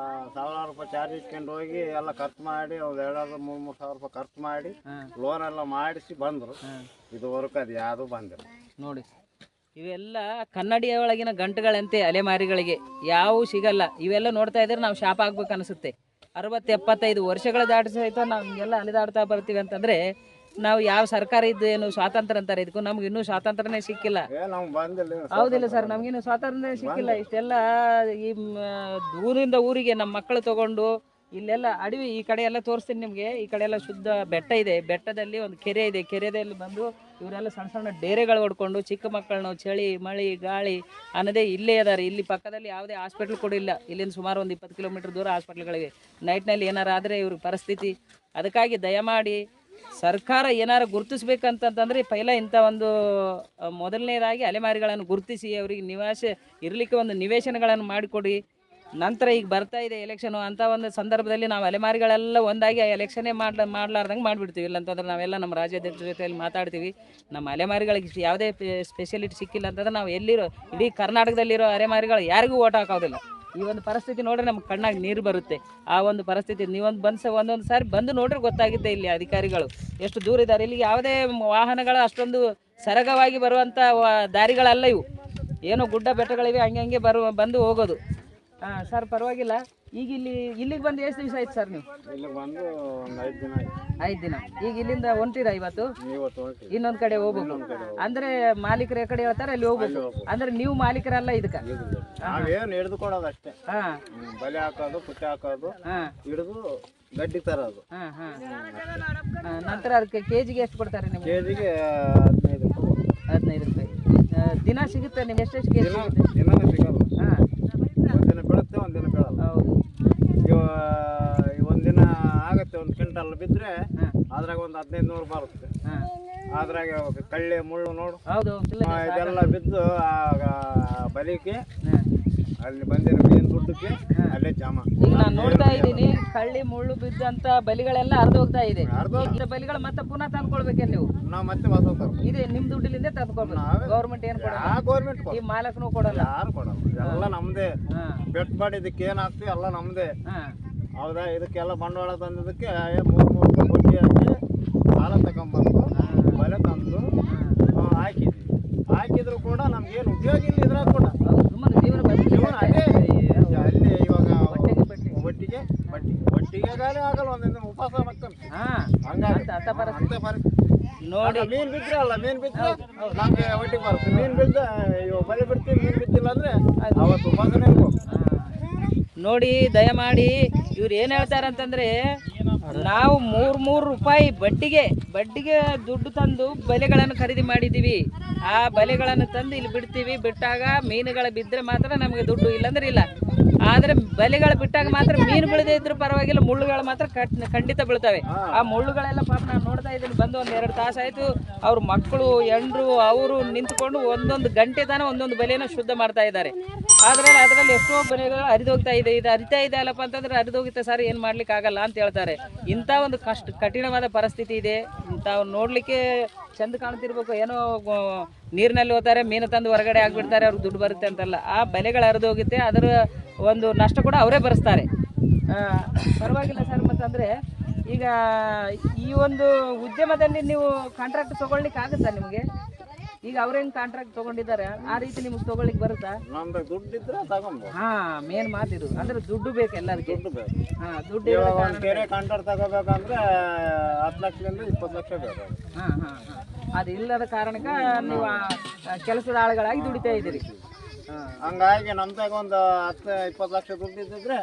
1,000 ರೂಪಾಯಿ ಚಾರ್ಜ್ ಇಟ್ಕೊಂಡು ಹೋಗಿ ಎಲ್ಲ ಖರ್ಚು ಮಾಡಿ 2,000-3,000 ರೂಪಾಯಿ ಖರ್ಚು ಮಾಡಿ ಲೋನ್ ಎಲ್ಲ ಮಾಡಿಸಿ ಬಂದ್ರು. ಇದುವರೆಗೂ ಅದು ಯಾವುದು ಬಂದಿಲ್ಲ ನೋಡಿ. ಇವೆಲ್ಲ ಕನ್ನಡಿಯ ಒಳಗಿನ ಗಂಟುಗಳಂತೆ ಅಲೆಮಾರಿಗಳಿಗೆ ಯಾವೂ ಸಿಗಲ್ಲ. ಇವೆಲ್ಲ ನೋಡ್ತಾ ಇದ್ರೆ ನಾವು ಶಾಪ ಆಗ್ಬೇಕು ಅನಿಸುತ್ತೆ. 60-75 ವರ್ಷಗಳ ದಾಟಿ ಸಹಿತ ನಾವು ಹಿಂಗೆಲ್ಲ ಅಲೆದಾಡ್ತಾ ಬರ್ತೀವಿ ಅಂತಂದ್ರೆ ನಾವು ಯಾವ ಸರ್ಕಾರ ಇದ್ದು ಏನು ಸ್ವಾತಂತ್ರ್ಯ ಅಂತಾರೆ, ಇದಕ್ಕೂ ನಮ್ಗೆ ಇನ್ನೂ ಸ್ವಾತಂತ್ರ್ಯನೇ ಸಿಕ್ಕಿಲ್ಲ. ಹೌದಿಲ್ಲ ಸರ್, ನಮ್ಗಿನ್ನೂ ಸ್ವಾತಂತ್ರ್ಯನೇ ಸಿಕ್ಕಿಲ್ಲ. ಇಷ್ಟೆಲ್ಲ ಈ ಊರಿಂದ ಊರಿಗೆ ನಮ್ಮ ಮಕ್ಕಳು ತಗೊಂಡು ಇಲ್ಲೆಲ್ಲ ಅಡವಿ, ಈ ಕಡೆ ಎಲ್ಲ ತೋರಿಸ್ತೀನಿ ನಿಮಗೆ. ಈ ಕಡೆ ಎಲ್ಲ ಶುದ್ಧ ಬೆಟ್ಟ ಇದೆ, ಬೆಟ್ಟದಲ್ಲಿ ಒಂದು ಕೆರೆ ಇದೆ. ಕೆರೆಯಲ್ಲಿ ಬಂದು ಇವರೆಲ್ಲ ಸಣ್ಣ ಸಣ್ಣ ಡೇರೆಗಳು ಹೊಡ್ಕೊಂಡು ಚಿಕ್ಕ ಮಕ್ಕಳನ್ನು ಚಳಿ ಮಳೆ ಗಾಳಿ ಅನ್ನೋದೇ ಇಲ್ಲೇ ಇದ್ದಾರೆ. ಇಲ್ಲಿ ಪಕ್ಕದಲ್ಲಿ ಯಾವುದೇ ಹಾಸ್ಪಿಟ್ಲ್ ಕೂಡ ಇಲ್ಲ. ಇಲ್ಲಿಂದ ಸುಮಾರು ಒಂದು 20 ಕಿಲೋಮೀಟರ್ ದೂರ ಹಾಸ್ಪಿಟ್ಲ್ಗಳಿವೆ. ನೈಟ್ನಲ್ಲಿ ಏನಾರು ಆದರೆ ಇವ್ರ ಪರಿಸ್ಥಿತಿ. ಅದಕ್ಕಾಗಿ ದಯಮಾಡಿ ಸರ್ಕಾರ ಏನಾರು ಗುರುತಿಸ್ಬೇಕಂತಂದ್ರೆ ಪೈಲ ಇಂಥ ಒಂದು ಮೊದಲನೇದಾಗಿ ಅಲೆಮಾರಿಗಳನ್ನು ಗುರುತಿಸಿ ಅವರಿಗೆ ನಿವಾಸ ಇರಲಿಕ್ಕೆ ಒಂದು ನಿವೇಶನಗಳನ್ನು ಮಾಡಿಕೊಡಿ. ನಂತರ ಈಗ ಬರ್ತಾ ಇದೆ ಎಲೆಕ್ಷನು ಅಂತ ಒಂದು ಸಂದರ್ಭದಲ್ಲಿ ನಾವು ಅಲೆಮಾರಿಗಳೆಲ್ಲ ಒಂದಾಗಿ ಆ ಎಲೆಕ್ಷನ್ನೇ ಮಾಡ್ಲಾರ್ದಂಗೆ ಮಾಡಿಬಿಡ್ತೀವಿ. ಇಲ್ಲಂತಂದ್ರೆ ನಾವೆಲ್ಲ ನಮ್ಮ ರಾಜ್ಯಾಧ್ಯಕ್ಷರ ಜೊತೆಯಲ್ಲಿ ಮಾತಾಡ್ತೀವಿ. ನಮ್ಮ ಅಲೆಮಾರಿಗಳಿಗೆ ಯಾವುದೇ ಸ್ಪೆಷಲಿಟಿ ಸಿಕ್ಕಿಲ್ಲ ಅಂತಂದ್ರೆ ನಾವು ಎಲ್ಲಿರೋ ಇಡೀ ಕರ್ನಾಟಕದಲ್ಲಿರೋ ಅಲೆಮಾರಿಗಳು ಯಾರಿಗೂ ಓಟ್ ಹಾಕೋದಿಲ್ಲ. ಈ ಒಂದು ಪರಿಸ್ಥಿತಿ ನೋಡ್ರೆ ನಮ್ಗೆ ಕಣ್ಣಾಗಿ ನೀರು ಬರುತ್ತೆ. ಆ ಒಂದು ಪರಿಸ್ಥಿತಿ ನೀವೊಂದು ಒಂದೊಂದು ಸಾರಿ ಬಂದು ನೋಡ್ರೆ ಗೊತ್ತಾಗುತ್ತೆ ಇಲ್ಲಿ ಅಧಿಕಾರಿಗಳು ಎಷ್ಟು ದೂರ ಇದ್ದಾರೆ. ಇಲ್ಲಿಗೆ ಯಾವುದೇ ವಾಹನಗಳು ಅಷ್ಟೊಂದು ಸರಗವಾಗಿ ಬರುವಂಥ ದಾರಿಗಳಲ್ಲ ಇವು. ಏನೋ ಗುಡ್ಡ ಬೆಟ್ಟಗಳಿವೆ, ಹಂಗೆ ಬಂದು ಹೋಗೋದು. ಹಾಂ ಸರ್, ಪರವಾಗಿಲ್ಲ. ಈಗ ಇಲ್ಲಿಗೆ ಬಂದು ಎಷ್ಟು ದಿವಸ ಆಯ್ತು ಸರ್ ನೀವು? ಇಲ್ಲಿಗೆ ಬಂದು ಒಂದು 5 ದಿನ ಆಯ್ತು. 5 ದಿನ. ಈಗ ಇಲ್ಲಿಂದ ಹೊಂಟಿರಾ ಇವತ್ತು? ಇನ್ನೊಂದು ಕಡೆ ಹೋಗ್ಬೇಕು ಅಂದ್ರೆ ಮಾಲೀಕರು ಯಾವ ಕಡೆ ಹೇಳ್ತಾರೆ ಅಲ್ಲಿ ಹೋಗ್ಬೇಕು. ಅಂದ್ರೆ ನೀವು ಮಾಲೀಕರಲ್ಲ ಇದಕ್ಕೆ? ನಾವೇನು ಹಿಡಿದು ಕೊಡೋದು ಅಷ್ಟೇ. ಬಲೆ ಹಾಕೋದು, ಪುಟ್ಟಿ ಹಾಕೋದು, ಹಿಡಿದು ಗಡ್ಡಿ ತರೋದು. ನಂತರ ಅದಕ್ಕೆ ಕೆಜಿಗೆ ಎಷ್ಟು ಕೊಡ್ತಾರೆ ನಿಮ್ಗೆ? ಕೆಜಿಗೆ 15 ರೂಪಾಯಿ. ದಿನ ಸಿಗುತ್ತೆ ನಿಮ್ಗೆ? ಎಷ್ಟೆಷ್ಟು ಕೆಜಿ ಸಿಗುತ್ತೆ? ದಿನ ಸಿಗೋದು. ಒಂದಿನ ಬೀಳುತ್ತೆ, ಒಂದಿನ ಬೀಳಲ್ಲ. ಹೌದು. ಒಂದಿನ ಆಗುತ್ತೆ, 1 ಕ್ವಿಂಟಲ್ ಬಿದ್ದರೆ ಅದ್ರಾಗ ಒಂದು 1500 ಬರುತ್ತೆ. ಅದ್ರಾಗ ಕಳ್ಳಿ ಮುಳ್ಳು ನೋಡು, ಇದೆಲ್ಲ ಬಿದ್ದು ಬಲಿಗೆ ಅಲ್ಲಿ ಬಂದಿರೋ ಮೀನು ದುಡ್ಡಕ್ಕೆ ಅಲ್ಲೇ ಜಮಾ. ಈಗ ನಾನು ನೋಡ್ತಾ ಇದ್ದೀನಿ, ಕಳ್ಳಿ ಮುಳ್ಳು ಬಿದ್ದಂತ ಬಲಿಗಳೆಲ್ಲ ಹರಿದು ಹೋಗ್ತಾ ಇದೆ. ಬಲಿಗಳು ಮತ್ತೆ ಪುನಃ ತಂದ್ಕೊಳ್ಬೇಕೇ ನೀವು? ನಾವು ಮತ್ತೆ ಹೊಸ ಇದೆ ನಿಮ್ ದುಡ್ಡಿಲಿಂದ ತಂದ್ಕೊಳ್ಬೇಕು. ಗೌರ್ಮೆಂಟ್ ಏನ್ ಕೊಡಲ್ಲ? ಗೌರ್ಮೆಂಟ್ ಈ ಮಾಲಕನು ಕೊಡಲ್ಲ, ಯಾರು ಕೊಡಲ್ಲ. ಎಲ್ಲ ನಮ್ದೇ. ಬೆಟ್ ಮಾಡಿದಕ್ಕೆ ಏನ್ ಹಾಕ್ತಿವಿ ಎಲ್ಲ ನಮ್ದೇ. ಹೌದಾ? ಇದಕ್ಕೆಲ್ಲ ಬಂಡವಾಳ ತಂದಿದ್ದಕ್ಕೆ 3 ರೂಪಾಯಿ ಬಡ್ಡಿ ಹಾಕಿ ಸಾಲ ತಗೊಂಡ್ಬಂದು ಬಲೆ ತಂದು ಹಾಕಿದ್ರು ಕೂಡ ನಮ್ಗೇನು ಉಪಯೋಗ ಇಲ್ಲ. ಇದ್ರಾಗ ಕೂಡ ಜೀವನ ಅದೇ. ಅಲ್ಲಿ ಇವಾಗ ಒಟ್ಟಿಗೆ ಆಗಲ್ಲ, ಒಂದಿನ ಉಪವಾಸ ಮಾಡ್ಕೊಂಡು ಹಂಗಾಗಿ ನೋಡಿ. ಮೀನ್ ಬಿದ್ರೆ ನಮ್ಗೆ ಒಟ್ಟಿಗೆ ಬರುತ್ತೆ. ಮೀನ್ ಬಿದ್ದ ಇವಾಗ ಬಲಿ ಬಿಡ್ತೀವಿ, ಮೀನ್ ಬಿದ್ದಿಲ್ಲ ಅಂದ್ರೆ ಅವತ್ತು ಉಪವಾಸನೇ ಇರ್ಬೋದು. ನೋಡಿ, ದಯಮಾಡಿ ಇವ್ರು ಏನು ಹೇಳ್ತಾರಂತಂದ್ರೆ ನಾವು 3 ರೂಪಾಯಿ ಬಡ್ಡಿಗೆ ದುಡ್ಡು ತಂದು ಬಲೆಗಳನ್ನು ಖರೀದಿ ಮಾಡಿದ್ದೀವಿ. ಆ ಬಲೆಗಳನ್ನು ತಂದು ಇಲ್ಲಿ ಬಿಡ್ತೀವಿ. ಬಿಟ್ಟಾಗ ಮೀನುಗಳು ಬಿದ್ದರೆ ಮಾತ್ರ ನಮಗೆ ದುಡ್ಡು, ಇಲ್ಲಾಂದ್ರೆ ಇಲ್ಲ. ಆದರೆ ಬಲೆಗಳು ಬಿಟ್ಟಾಗ ಮಾತ್ರ ಮೀನುಗಳಿದೆ ಇದ್ರೂ ಪರವಾಗಿಲ್ಲ, ಮುಳ್ಳುಗಳು ಮಾತ್ರ ಖಂಡಿತ ಬೀಳ್ತವೆ. ಆ ಮುಳ್ಳುಗಳೆಲ್ಲ ಪಾಪ ನಾನು ನೋಡ್ತಾ ಇದ್ದೀನಿ, ಬಂದು ಒಂದು 2 ತಾಸು ಆಯಿತು. ಅವ್ರ ಮಕ್ಕಳು ಎಂಡ್ರು ಅವರು ನಿಂತ್ಕೊಂಡು ಒಂದೊಂದು ಗಂಟೆ ತಾನೇ ಒಂದೊಂದು ಬಲೆಯನ್ನು ಶುದ್ಧ ಮಾಡ್ತಾ ಇದ್ದಾರೆ. ಆದರೆ ಅದರಲ್ಲಿ ಎಷ್ಟೋ ಬಲೆಗಳು ಹರಿದೋಗ್ತಾ ಇದೆ. ಇದು ಹರಿತಾ ಇದೆ ಅಲ್ಲಪ್ಪ ಅಂತಂದ್ರೆ ಹರಿದೋಗುತ್ತೆ ಸರ್, ಏನು ಮಾಡ್ಲಿಕ್ಕೆ ಆಗಲ್ಲ ಅಂತ ಹೇಳ್ತಾರೆ. ಇಂಥ ಒಂದು ಕಠಿಣವಾದ ಪರಿಸ್ಥಿತಿ ಇದೆ. ಇಂಥವು ನೋಡಲಿಕ್ಕೆ ಚಂದ ಕಾಣ್ತಿರ್ಬೇಕು, ಏನೋ ನೀರಿನಲ್ಲಿ ಹೋಗ್ತಾರೆ, ಮೀನು ತಂದು ಹೊರಗಡೆ ಆಗಿಬಿಡ್ತಾರೆ, ಅವ್ರಿಗೆ ದುಡ್ಡು ಬರುತ್ತೆ ಅಂತಲ್ಲ. ಆ ಬೆಲೆಗಳು ಹರಿದೋಗುತ್ತೆ, ಅದರ ಒಂದು ನಷ್ಟ ಕೂಡ ಅವರೇ ಭರಿಸ್ತಾರೆ. ಪರವಾಗಿಲ್ಲ ಸರ್. ಮತ್ತಂದರೆ ಈಗ ಈ ಒಂದು ಉದ್ಯಮದಲ್ಲಿ ನೀವು ಕಾಂಟ್ರಾಕ್ಟ್ ತೊಗೊಳ್ಲಿಕ್ಕೆ ಆಗುತ್ತಾ ನಿಮಗೆ? ಈಗ ಅವ್ರೇನು ಕಾಂಟ್ರಾಕ್ಟ್ ತೊಗೊಂಡಿದ್ದಾರೆ ಆ ರೀತಿ ನಿಮ್ಗೆ ತೊಗೊಳ್ಳಿಕ್ಕೆ ಬರುತ್ತಾ? ನಮ್ದು ದುಡ್ಡು ಇದ್ರೆ ತಗೊಂಬೋದು. ಮೇನ್ ಮಾತಿದು ಅಂದ್ರೆ ದುಡ್ಡು ಬೇಕು ಎಲ್ಲರಿಗೆ. ದುಡ್ಡು ಬೇಕು. ದುಡ್ಡು ಇವಾಗ ಒಂದು ಕೆರೆ ಕಾಂಟ್ರಾಕ್ಟ್ ತಗೋಬೇಕಂದ್ರೆ 10 ಲಕ್ಷದಿಂದ 20 ಲಕ್ಷ ಬೇಕು. ಅದು ಇಲ್ಲದ ಕಾರಣಕ್ಕೆ ನೀವು ಕೆಲಸದ ಆಳುಗಳಾಗಿ ದುಡಿತಾ ಇದ್ದೀರಿ. ಹಂಗಾಗಿ ನಮ್ದಾಗ ಒಂದು 10-20 ಲಕ್ಷ ದುಡ್ಡು ಇದ್ದಿದ್ರೆ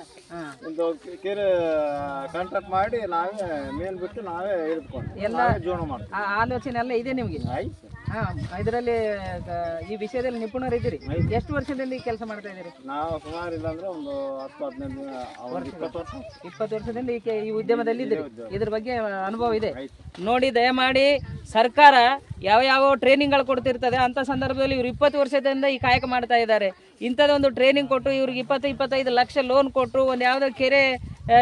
ಒಂದು ಕೆರೆ ಕಾಂಟ್ರಾಕ್ಟ್ ಮಾಡಿ ನಾವೇ ಮೀನು ಬಿಟ್ಟು ನಾವೇ ಹಿಡಿದುಕೊಂಡು ಎಲ್ಲ ಜೀವನ ಮಾಡ್ತೀವಿ. ಆಲೋಚನೆ ಎಲ್ಲ ಇದೆ ನಿಮಗೆ? ಆಯ್ತು. ಇದರಲ್ಲಿ ಈ ವಿಷಯದಲ್ಲಿ ನಿಪುಣರಿದ್ದೀರಿ. ಎಷ್ಟು ವರ್ಷದಿಂದ ಈ ಕೆಲಸ ಮಾಡ್ತಾ ಇದ್ದೀರಿ? ನಾವು ಸುಮಾರು ಇಲ್ಲಾಂದ್ರೆ ಒಂದು 10-15 20 ವರ್ಷದಿಂದ ಈ ಉದ್ಯಮದಲ್ಲಿ ಇದ್ದೀರಿ. ಇದ್ರ ಬಗ್ಗೆ ಅನುಭವ ಇದೆ ನೋಡಿ. ದಯಮಾಡಿ ಸರ್ಕಾರ ಯಾವ ಟ್ರೈನಿಂಗ್ಗಳು ಕೊಡ್ತಿರ್ತದೆ ಅಂತ ಸಂದರ್ಭದಲ್ಲಿ ಇವ್ರು 20 ವರ್ಷದಿಂದ ಈ ಕಾಯಕ ಮಾಡ್ತಾ ಇದ್ದಾರೆ. ಇಂಥದ್ದೊಂದು ಟ್ರೈನಿಂಗ್ ಕೊಟ್ಟು ಇವ್ರಿಗೆ 20-25 ಲಕ್ಷ ಲೋನ್ ಕೊಟ್ಟು ಒಂದು ಯಾವುದೋ ಕೆರೆ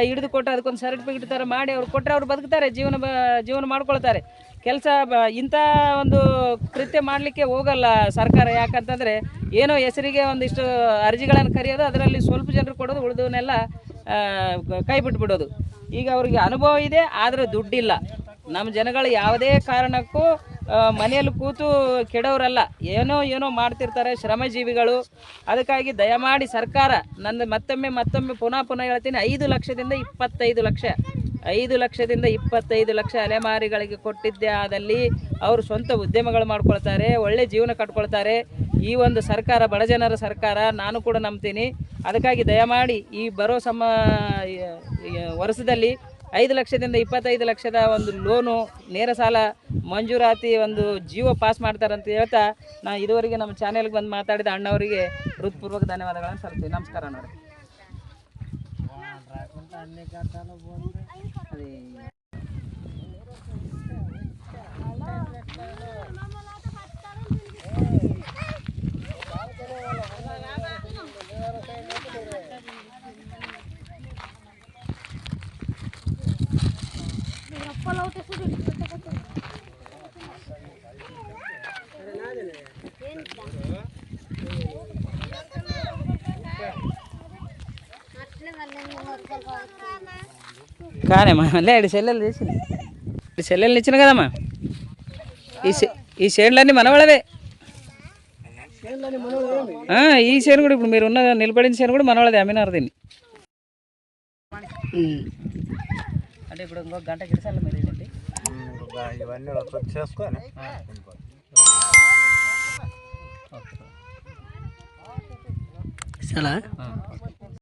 ಹಿಡಿದು ಕೊಟ್ಟು ಅದಕ್ಕೊಂದು ಸರ್ಟಿಫಿಕೇಟ್ ಥರ ಮಾಡಿ ಅವ್ರು ಕೊಟ್ಟರೆ ಅವ್ರು ಬದುಕ್ತಾರೆ, ಜೀವನ ಮಾಡ್ಕೊಳ್ತಾರೆ. ಕೆಲಸ ಇಂಥ ಒಂದು ಕೃತ್ಯ ಮಾಡಲಿಕ್ಕೆ ಹೋಗಲ್ಲ ಸರ್ಕಾರ. ಯಾಕಂತಂದರೆ ಏನೋ ಹೆಸರಿಗೆ ಒಂದಿಷ್ಟು ಅರ್ಜಿಗಳನ್ನು ಕರೆಯೋದು, ಅದರಲ್ಲಿ ಸ್ವಲ್ಪ ಜನರು ಕೊಡೋದು, ಉಳಿದವನ್ನೆಲ್ಲ ಕೈ ಬಿಟ್ಬಿಡೋದು. ಈಗ ಅವ್ರಿಗೆ ಅನುಭವ ಇದೆ, ಆದರೆ ದುಡ್ಡಿಲ್ಲ. ನಮ್ಮ ಜನಗಳು ಯಾವುದೇ ಕಾರಣಕ್ಕೂ ಮನೆಯಲ್ಲಿ ಕೂತು ಕೆಡೋರಲ್ಲ, ಏನೋ ಮಾಡ್ತಿರ್ತಾರೆ, ಶ್ರಮಜೀವಿಗಳು. ಅದಕ್ಕಾಗಿ ದಯಮಾಡಿ ಸರ್ಕಾರ ಮತ್ತೊಮ್ಮೆ ಪುನಃ ಹೇಳ್ತೀನಿ, 5 ಲಕ್ಷದಿಂದ 25 ಲಕ್ಷ 5 ಲಕ್ಷದಿಂದ 25 ಲಕ್ಷ ಅಲೆಮಾರಿಗಳಿಗೆ ಕೊಟ್ಟಿದ್ದೇ ಆದಲ್ಲಿ ಅವರು ಸ್ವಂತ ಉದ್ಯಮಗಳು ಮಾಡ್ಕೊಳ್ತಾರೆ, ಒಳ್ಳೆ ಜೀವನ ಕಟ್ಕೊಳ್ತಾರೆ. ಈ ಒಂದು ಸರ್ಕಾರ ಬಡಜನರ ಸರ್ಕಾರ, ನಾನು ಕೂಡ ನಂಬ್ತೀನಿ. ಅದಕ್ಕಾಗಿ ದಯಮಾಡಿ ಈ ಬರೋ ವರ್ಷದಲ್ಲಿ 5 ಲಕ್ಷದಿಂದ 25 ಲಕ್ಷದ ಒಂದು ಲೋನು ನೇರ ಸಾಲ ಮಂಜೂರಾತಿ ಒಂದು ಜೀವ ಪಾಸ್ ಮಾಡ್ತಾರಂತ ಹೇಳ್ತಾ ನಾನು ಇದುವರೆಗೆ ನಮ್ಮ ಚಾನೆಲ್ಗೆ ಬಂದು ಮಾತಾಡಿದ ಅಣ್ಣವರಿಗೆ ಹೃತ್ಪೂರ್ವಕ ಧನ್ಯವಾದಗಳನ್ನು ಸಲ್ಲಿಸ್ತೀನಿ. ನಮಸ್ಕಾರ ಅಣ್ಣವ್ರೆ. కానేమా లే సెల్లెలు చేసింది సెల్లెలు ఇచ్చిన కదమ్మా ఈ షేడ్లన్నీ మనవాళ్ళవే ఈ షేర్ కూడా ఇప్పుడు మీరు ఉన్న నిలబడిన షేర్ కూడా మనవాళ్ళది అమ్మినారు దీన్ని అంటే ఇప్పుడు ఇంకొక గంట గిడసాలి మీరు ఏంటండి ఇవన్నీ చేసుకొని చాలా